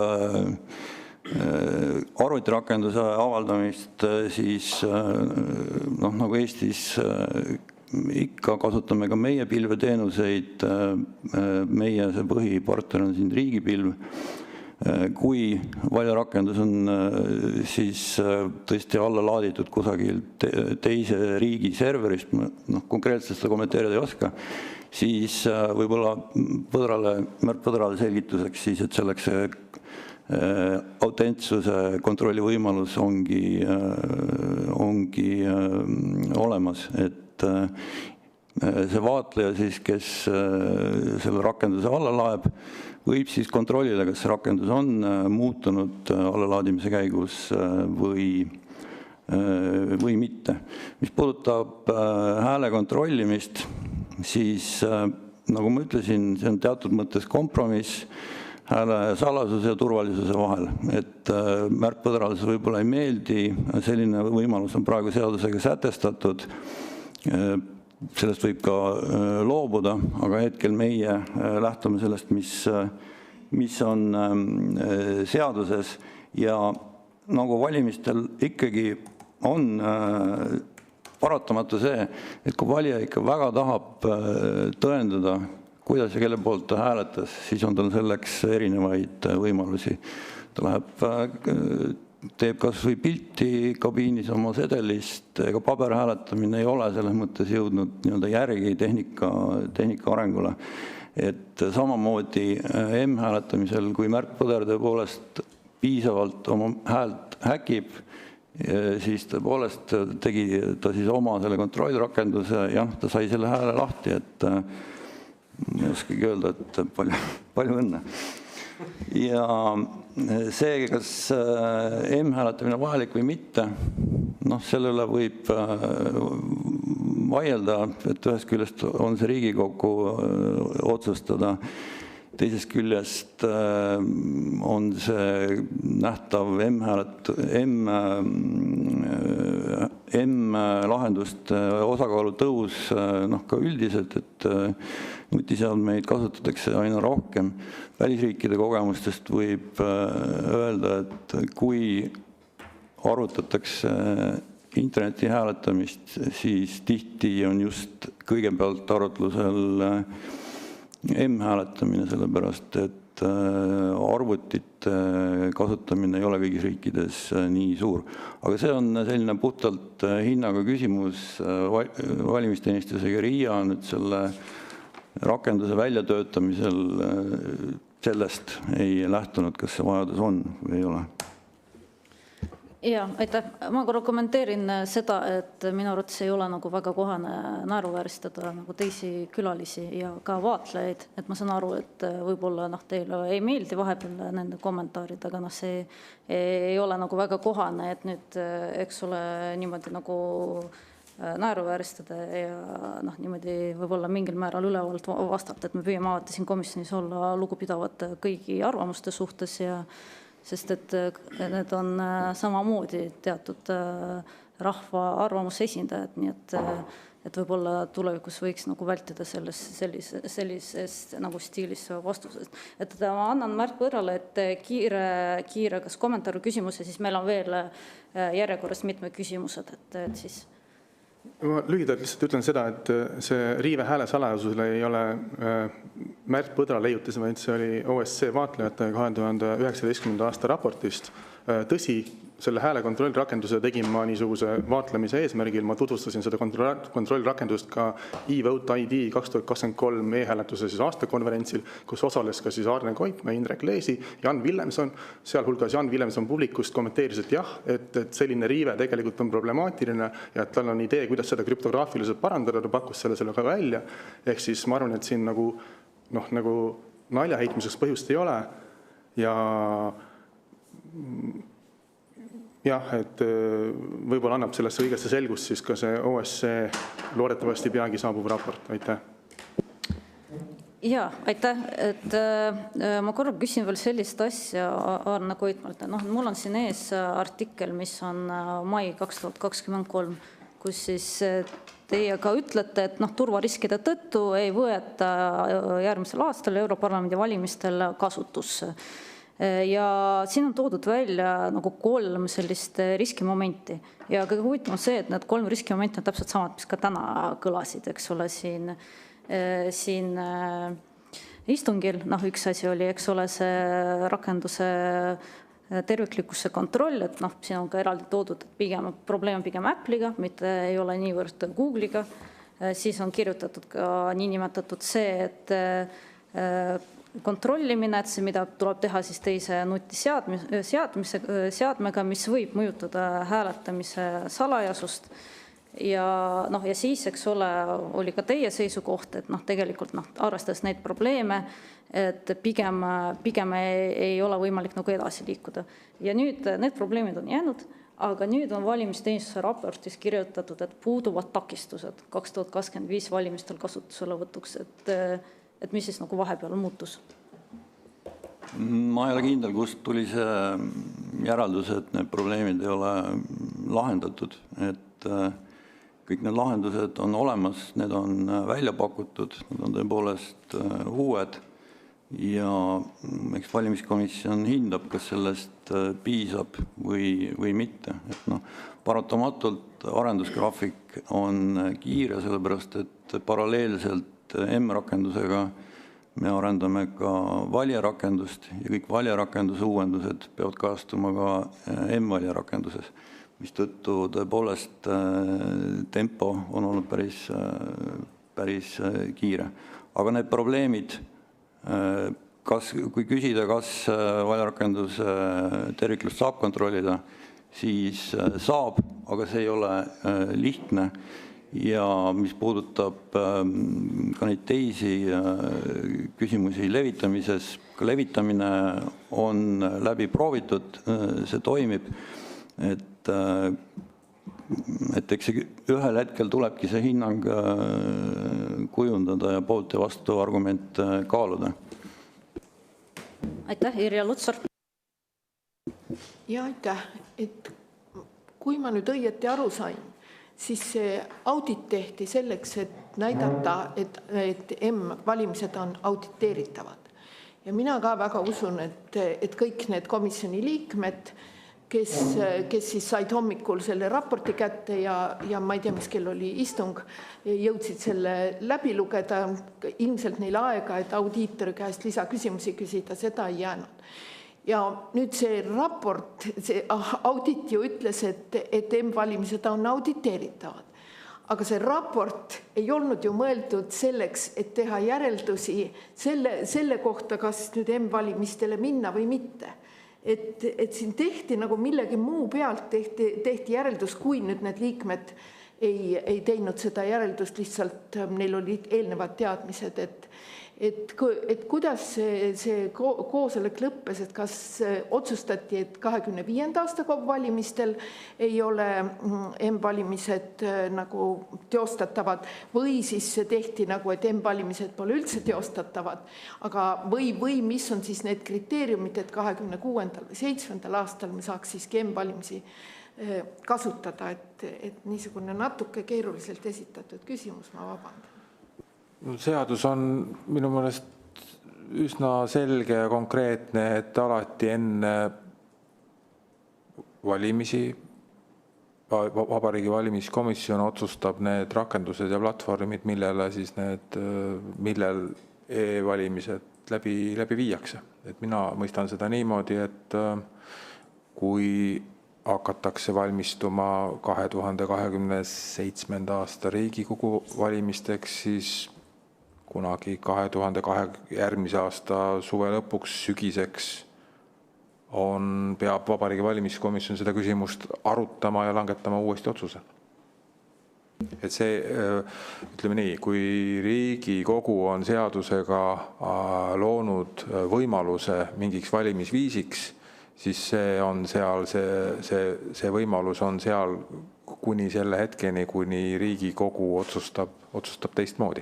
arvutirakenduse avaldamist, siis nagu Eestis ikka kasutame ka meie pilveteenuseid, meie see põhipartner on siin riigipilv. Kui valjarakendus on siis tõesti alla laaditud kusagil teise riigi serverist, konkreetselt seda kommenteerida ei oska, siis võib-olla Märt Põdrale selgituseks siis, et selleks autentsuse kontrolli võimalus ongi olemas, et see vaatleja siis, kes selle rakenduse alla laeb, võib siis kontrollida, kas see rakendus on muutunud allalaadimise käigus või mitte. Mis puudutab hääle kontrollimist, siis nagu ma ütlesin, see on teatud mõttes kompromiss hääle salasuse ja turvalisuse vahel. Et Märt Põdrale see võib-olla ei meeldi, selline võimalus on praegu seadusega sätestatud. Sellest võib ka loobuda, aga hetkel meie lähtume sellest, mis on seaduses ja nagu valimistel ikkagi on paratamatu see, et kui valija ikka väga tahab tõendada, kuidas ja kelle poolt ta hääletas, siis on tal selleks erinevaid võimalusi. Ta läheb teeb kas või pilti kabiinis oma sedelist, ega paberhääletamine ei ole selles mõttes jõudnud nii-öelda järgi tehnika arengule. Et samamoodi M-hääletamisel, kui Märt Põder tõepoolest piisavalt oma häält häkib, siis tõepoolest tegi ta siis oma selle kontrollrakenduse, jah, ta sai selle hääle lahti, et ei oskagi öelda, et palju õnne. Ja see, kas M-hääletamine vajalik või mitte, selle üle võib vaielda, et ühest küljest on see Riigikogu otsustada, teisest küljest on see nähtav M-lahenduste osakaalu tõus ka üldiselt, et nutiseadmeid kasutatakse aina rohkem. Välisriikide kogemustest võib öelda, et kui arvutatakse interneti hääletamist, siis tihti on just kõigepealt arvutlusel M-hääletamine, sellepärast et arvutite kasutamine ei ole kõigis riikides nii suur. Aga see on selline puhtalt hinnaga küsimus. Valimisteenistusega RIA nüüd selle rakenduse väljatöötamisel sellest ei lähtunud, kas see vajadus on või ei ole. Ja, aitäh. Ma korra kommenteerin seda, et minu arvates ei ole nagu väga kohane naeruvääristada nagu teisi külalisi ja ka vaatlejaid. Et ma saan aru, et võib-olla teile ei meeldi vahepeal nende kommentaarid, aga see ei ole nagu väga kohane, et nüüd, eks ole, niimoodi nagu naeruvääristada ja niimoodi võib-olla mingil määral ülevalt vastata, et me püüame alati siin komisjonis olla lugupidavad kõigi arvamuste suhtes ja sest et need on samamoodi teatud rahva arvamuse esindajad, nii et võib-olla tulevikus võiks nagu vältida sellises nagu stiilis vastusest. Et ma annan Märt Põdrale, et kiire kas kommentaar või küsimus ja siis meil on veel järjekorras mitme küsimused, et siis. Ma lühidalt lihtsalt ütlen seda, et see riive hääle salajasusele ei ole Märt Põdra leiutis, vaid see oli OSCE vaatlejate 2019. aasta raportist. Tõsi, selle häälekontrollrakenduse tegin ma niisuguse vaatlemise eesmärgil, ma tutvustasin seda kontrollrakendust ka e-Vote ID 2023 e-hääletuse siis aastakonverentsil, kus osales ka siis Arne Koitmäe, Indrek Leesi, Jan Villemson, sealhulgas Jan Villemson publikust kommenteeris, et jah, et selline riive tegelikult on problemaatiline ja et tal on idee, kuidas seda krüptograafiliselt parandada, ta pakkus selle ka välja. Ehk siis ma arvan, et siin nagu nalja heitmiseks põhjust ei ole ja jah, et võib-olla annab sellesse õigesse selgust siis ka see OSCE loodetavasti peagi saabuv raport. Aitäh. Jaa, aitäh. Et ma korra küsin veel sellist asja Arne Koitmalt. Mul on siin ees artikkel, mis on mai 2023, kus siis teie ka ütlete, et turvariskide tõttu ei võeta järgmisel aastal Europarlamendi valimistel kasutusse. Ja siin on toodud välja 3 sellist riskimomenti. Ja kõige huvitavam on see, et need 3 riskimomenti on täpselt samad, mis ka täna kõlasid, eks ole, siin istungil. Üks asi oli, eks ole, see rakenduse terviklikkuse kontroll, et siin on ka eraldi toodud, et probleem on pigem Apple'iga, mitte ei ole niivõrd Google'iga. Siis on kirjutatud ka niinimetatud see, et kontrollimine, et see, mida tuleb teha siis teise nutiseadmega, mis võib mõjutada hääletamise salajasust. Ja siis, eks ole, oli ka teie seisukoht, et tegelikult arvestades neid probleeme, et pigem ei ole võimalik edasi liikuda. Ja nüüd need probleemid on jäänud, aga nüüd on valimisteenistuse raportis kirjutatud, et puuduvad takistused 2025 valimistel kasutusele võtuks, et mis siis vahepeal muutus? Ma ei ole kindel, kust tuli see järeldus, et need probleemid ei ole lahendatud. Et kõik need lahendused on olemas, need on välja pakutud, need on tõepoolest uued ja eks valimiskomisjon hindab, kas sellest piisab või mitte. Et paratamatult arendusgraafik on kiire, sellepärast et paralleelselt M-rakendusega me arendame ka valijarakendust ja kõik valijarakendusse uuendused peavad kajastuma ka M-valijarakenduses, mis tõttu tõepoolest tempo on olnud päris kiire. Aga need probleemid, kui küsida, kas valijarakenduse terviklust saab kontrollida, siis saab, aga see ei ole lihtne. Ja mis puudutab ka neid teisi küsimusi levitamises, ka levitamine on läbi proovitud, see toimib, et eks ühel hetkel tulebki see hinnang kujundada ja poolt ja vastu argument kaaluda. Aitäh, Irja Lutsar. Ja aitäh, et kui ma nüüd õieti aru sain, siis see audit tehti selleks, et näidata, et M-valimised on auditeeritavad. Ja mina ka väga usun, et kõik need komisjoni liikmed, kes siis said hommikul selle raporti kätte ja ma ei tea, mis kell oli istung, jõudsid selle läbi lugeda, ilmselt neil aega, et audiitori käest lisaküsimusi küsida, seda ei jäänud. Ja nüüd see raport, see audit ju ütles, et M-valimised on auditeeritavad. Aga see raport ei olnud ju mõeldud selleks, et teha järeldusi selle kohta, kas nüüd M-valimistele minna või mitte. Et siin tehti millegi muu pealt, tehti järeldus, kui nüüd need liikmed ei teinud seda järeldust, lihtsalt neil olid eelnevad teadmised, et kuidas see koosolek lõppes, et kas otsustati, et 25. aasta valimistel ei ole M-valimised teostatavad või siis tehti et M-valimised pole üldse teostatavad, aga või mis on siis need kriteeriumid, et 26. või 7. aastal me saaks siiski M-valimisi kasutada, et niisugune natuke keeruliselt esitatud küsimus, ma vabandan. Seadus on minu meelest üsna selge ja konkreetne, et alati enne valimisi Vabariigi Valimiskomisjon otsustab need rakendused ja platvormid, millel e-valimised läbi viiakse. Et mina mõistan seda niimoodi, et kui hakatakse valmistuma 2027. aasta Riigikogu valimisteks, siis kunagi järgmise aasta suve lõpuks, sügiseks peab Vabariigi Valimiskomisjon seda küsimust arutama ja langetama uuesti otsuse. Et see, ütleme nii, kui Riigikogu on seadusega loonud võimaluse mingiks valimisviisiks, siis see võimalus on seal kuni selle hetkeni, kuni Riigikogu otsustab teistmoodi.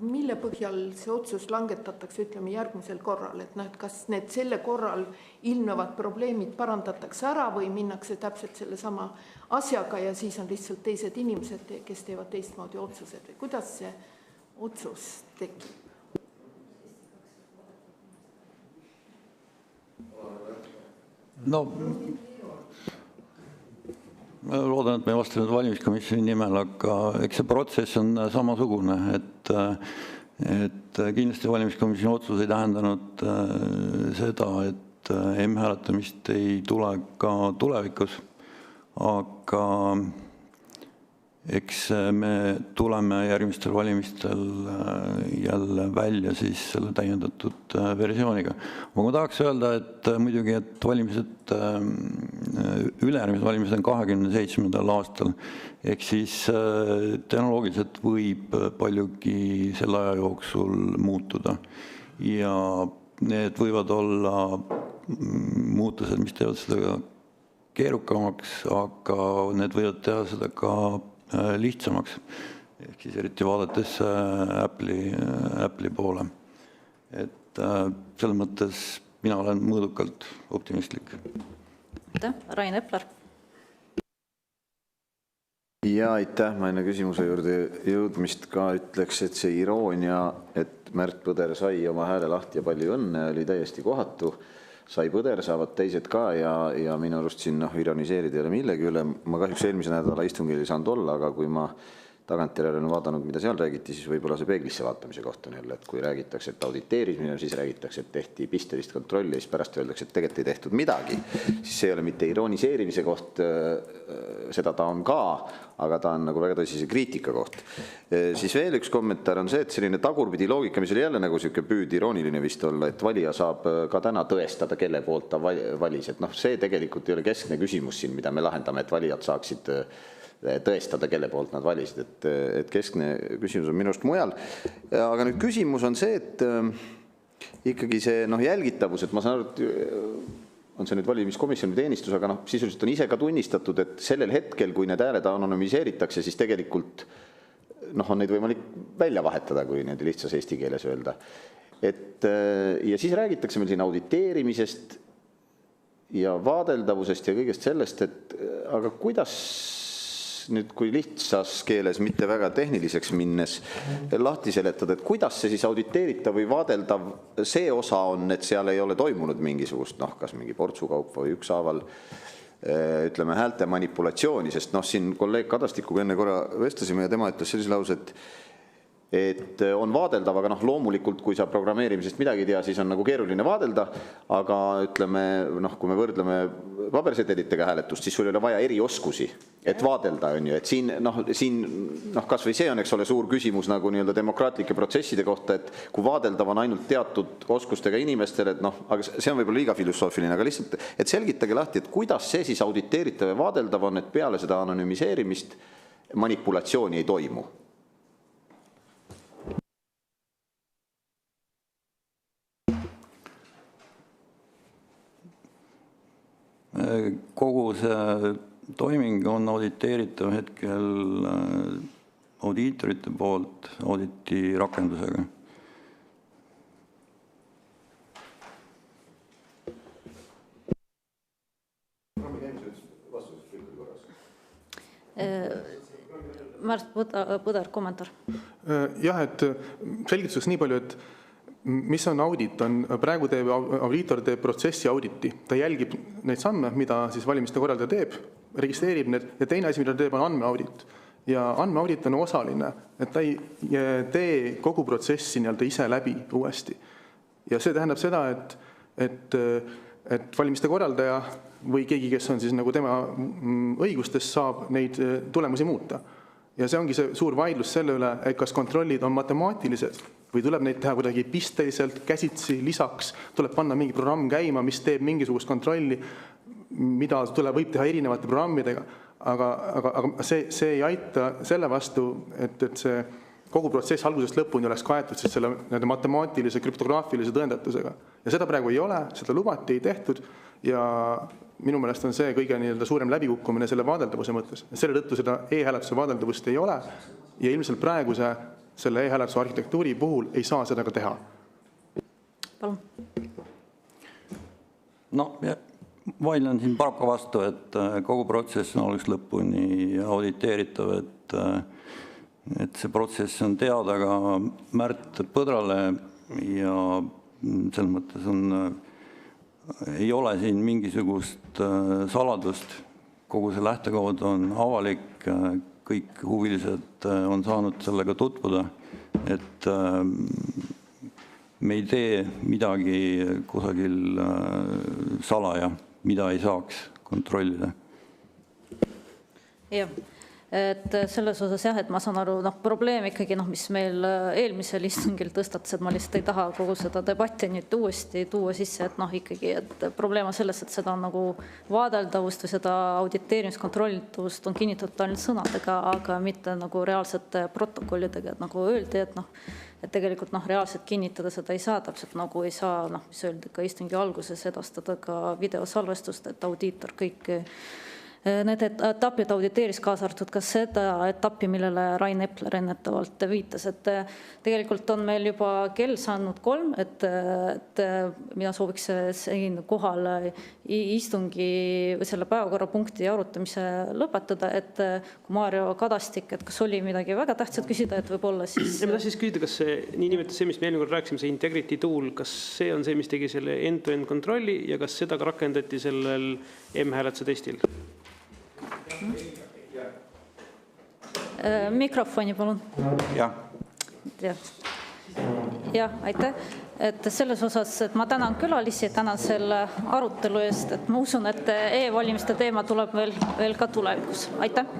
Mille põhjal see otsus langetatakse, ütleme, järgmisel korral, et kas need selle korral ilmnevad probleemid parandatakse ära või minnakse täpselt selle sama asjaga ja siis on lihtsalt teised inimesed, kes teevad teistmoodi otsused või kuidas see otsus tekib? No, ma loodan, et me vastame valimiskomisjoni nimel, aga eks see protsess on samasugune, et kindlasti valimiskomisjoni otsus ei tähendanud seda, et M-hääletamist ei tule ka tulevikus, aga eks me tuleme järgmistel valimistel jälle välja siis selle täiendatud versiooniga. Aga ma tahaks öelda, et muidugi, et ülejärgmised valimised on 27. aastal, ehk siis tehnoloogiliselt võib paljugi selle aja jooksul muutuda. Ja need võivad olla muutused, mis teevad seda keerukamaks, aga need võivad teha seda ka lihtsamaks, ehk siis eriti vaadates Apple'i poole. Et selles mõttes mina olen mõõdukalt optimistlik. Rain Epler. Ja aitäh, ma enne küsimuse juurde jõudmist ka ütleks, et see iroonia, et Märt Põder sai oma hääle lahti ja palju õnne, oli täiesti kohatu. Sai Põder, saavad teised ka ja minu arust siin ironiseerida ei ole millegi üle. Ma kahjuks eelmise nädala istungil ei saanud olla, aga kui ma tagantjärele olen vaadanud, mida seal räägiti, siis võib-olla see peeglisse vaatamise koht on jälle, et kui räägitakse, et auditeerimine, siis räägitakse, et tehti pistelist kontrolli ja siis pärast öeldakse, et tegelikult ei tehtud midagi. Siis see ei ole mitte ironiseerimise koht, seda ta on ka, aga ta on nagu väga tõsise kriitika koht. Siis veel üks kommentaar on see, et selline tagurpidi loogika, mis oli jälle nagu siuke püüd irooniline vist olla, et valija saab ka täna tõestada, kelle poolt ta valis. Et see tegelikult ei ole keskne küsimus siin, mida me lahendame, et valijad saaksid tõestada, kelle poolt nad valisid. Et keskne küsimus on minust mujal. Aga nüüd küsimus on see, et ikkagi see jälgitavus, et ma saan aru, et on see nüüd valimiskomisjoni teenistus, aga sisuliselt on ise ka tunnistatud, et sellel hetkel, kui need hääled anonüümiseeritakse, siis tegelikult on neid võimalik välja vahetada, kui need lihtsas eesti keeles öelda. Ja siis räägitakse meil siin auditeerimisest ja vaadeldavusest ja kõigest sellest, et aga kuidas nüüd, kui lihtsas keeles, mitte väga tehniliseks minnes lahti seletada, et kuidas see siis auditeeritav või vaadeldav see osa on, et seal ei ole toimunud mingisugust, kas mingi portsukaup või ükshaaval, ütleme, häälte manipulatsiooni, sest siin kolleeg Kadastikuga enne korra vestlesime ja tema ütles sellise lause, et on vaadeldav, aga loomulikult, kui sa programmeerimisest midagi ei tea, siis on nagu keeruline vaadelda, aga ütleme, kui me võrdleme pabersedelitega hääletust, siis sul ei ole vaja erioskusi, et vaadelda, on ju, et siin kas või see on, eks ole, suur küsimus nagu nii-öelda demokraatlike protsesside kohta, et kui vaadeldav on ainult teatud oskustega inimestele, et aga see on võib-olla liiga filosoofiline, aga lihtsalt, et selgitage lahti, et kuidas see siis auditeeritav ja vaadeldav on, et peale seda anonüümiseerimist manipulatsiooni ei toimu. Kogu see toiming on auditeeritav hetkel audiitorite poolt auditi rakendusega. Märt Põder, kommentaar. Jah, et selgituseks nii palju, et mis on audit, praegu audiitor teeb protsessi auditi. Ta jälgib neid samme, mida siis valimiste korraldaja teeb, registreerib need ja teine asi, mida teeb, on andmeaudit. Ja andmeaudit on osaline, et ta ei tee kogu protsessi ise läbi uuesti. Ja see tähendab seda, et et valimiste korraldaja või keegi, kes on siis nagu tema õigustes, saab neid tulemusi muuta. Ja see ongi see suur vaidlus selle üle, et kas kontrollid on matemaatilised või tuleb neid teha kuidagi pisteliselt, käsitsi, lisaks tuleb panna mingi programm käima, mis teeb mingisugust kontrolli, mida võib teha erinevate programmidega, aga see ei aita selle vastu, et see kogu protsess algusest lõpuni oleks kaetud siis selle matemaatilise, krüptograafilise tõendatusega. Ja seda praegu ei ole, seda lubati, ei tehtud ja minu meelest on see kõige suurem läbikukkumine selle vaadeldavuse mõttes. Selle tõttu seda e-hääletuse vaadeldavust ei ole ja ilmselt praeguse selle e-hääletuse arhitektuuri puhul ei saa seda ka teha. Palun. No, vaidlen siin paraku vastu, et kogu protsess on algusest lõpuni auditeeritav, et see protsess on teada ka Märt Põdrale ja selles mõttes ei ole siin mingisugust saladust. Kogu see lähtekood on avalik, kõik huvilised on saanud sellega tutvuda, et me ei tee midagi kusagil salaja, mida ei saaks kontrollida. Jah. Et selles osas jah, et ma saan aru, probleem ikkagi, mis meil eelmisel istungil tõstatas, et ma lihtsalt ei taha kogu seda debatti nüüd uuesti tuua sisse, et ikkagi, et probleem on selles, et seda on nagu vaadeldavust või seda auditeerimiskontrollitavust on kinnitatud ainult sõnadega, aga mitte nagu reaalsete protokollidega, et nagu öeldi, et tegelikult reaalselt kinnitada seda ei saa, täpselt nagu ei saa, mis öeldi ka istungi alguses edastada ka videosalvestust, et audiitor kõik need etapid auditeeris, kaasa arvatud ka seda etappi, millele Rain Epler ennetavalt viitas, et tegelikult on meil juba kell saanud 3, et mina sooviks siin kohal istungi või selle päevakorrapunkti arutamise lõpetada, et kui Mario Kadastik, et kas oli midagi väga tähtsat küsida, et võib-olla siis... Ja ma tahan siis küsida, kas see niinimetatud see, mis me eelmine kord rääkisime, see Integrity Tool, kas see on see, mis tegi selle end-to-end kontrolli ja kas seda ka rakendati sellel M-hääletuse testil? Mikrofoni, palun. Jah. Jah, aitäh. Et selles osas, et ma tänan külalisi, tänan selle arutelu eest, et ma usun, et e-valimiste teema tuleb veel ka tulevikus. Aitäh.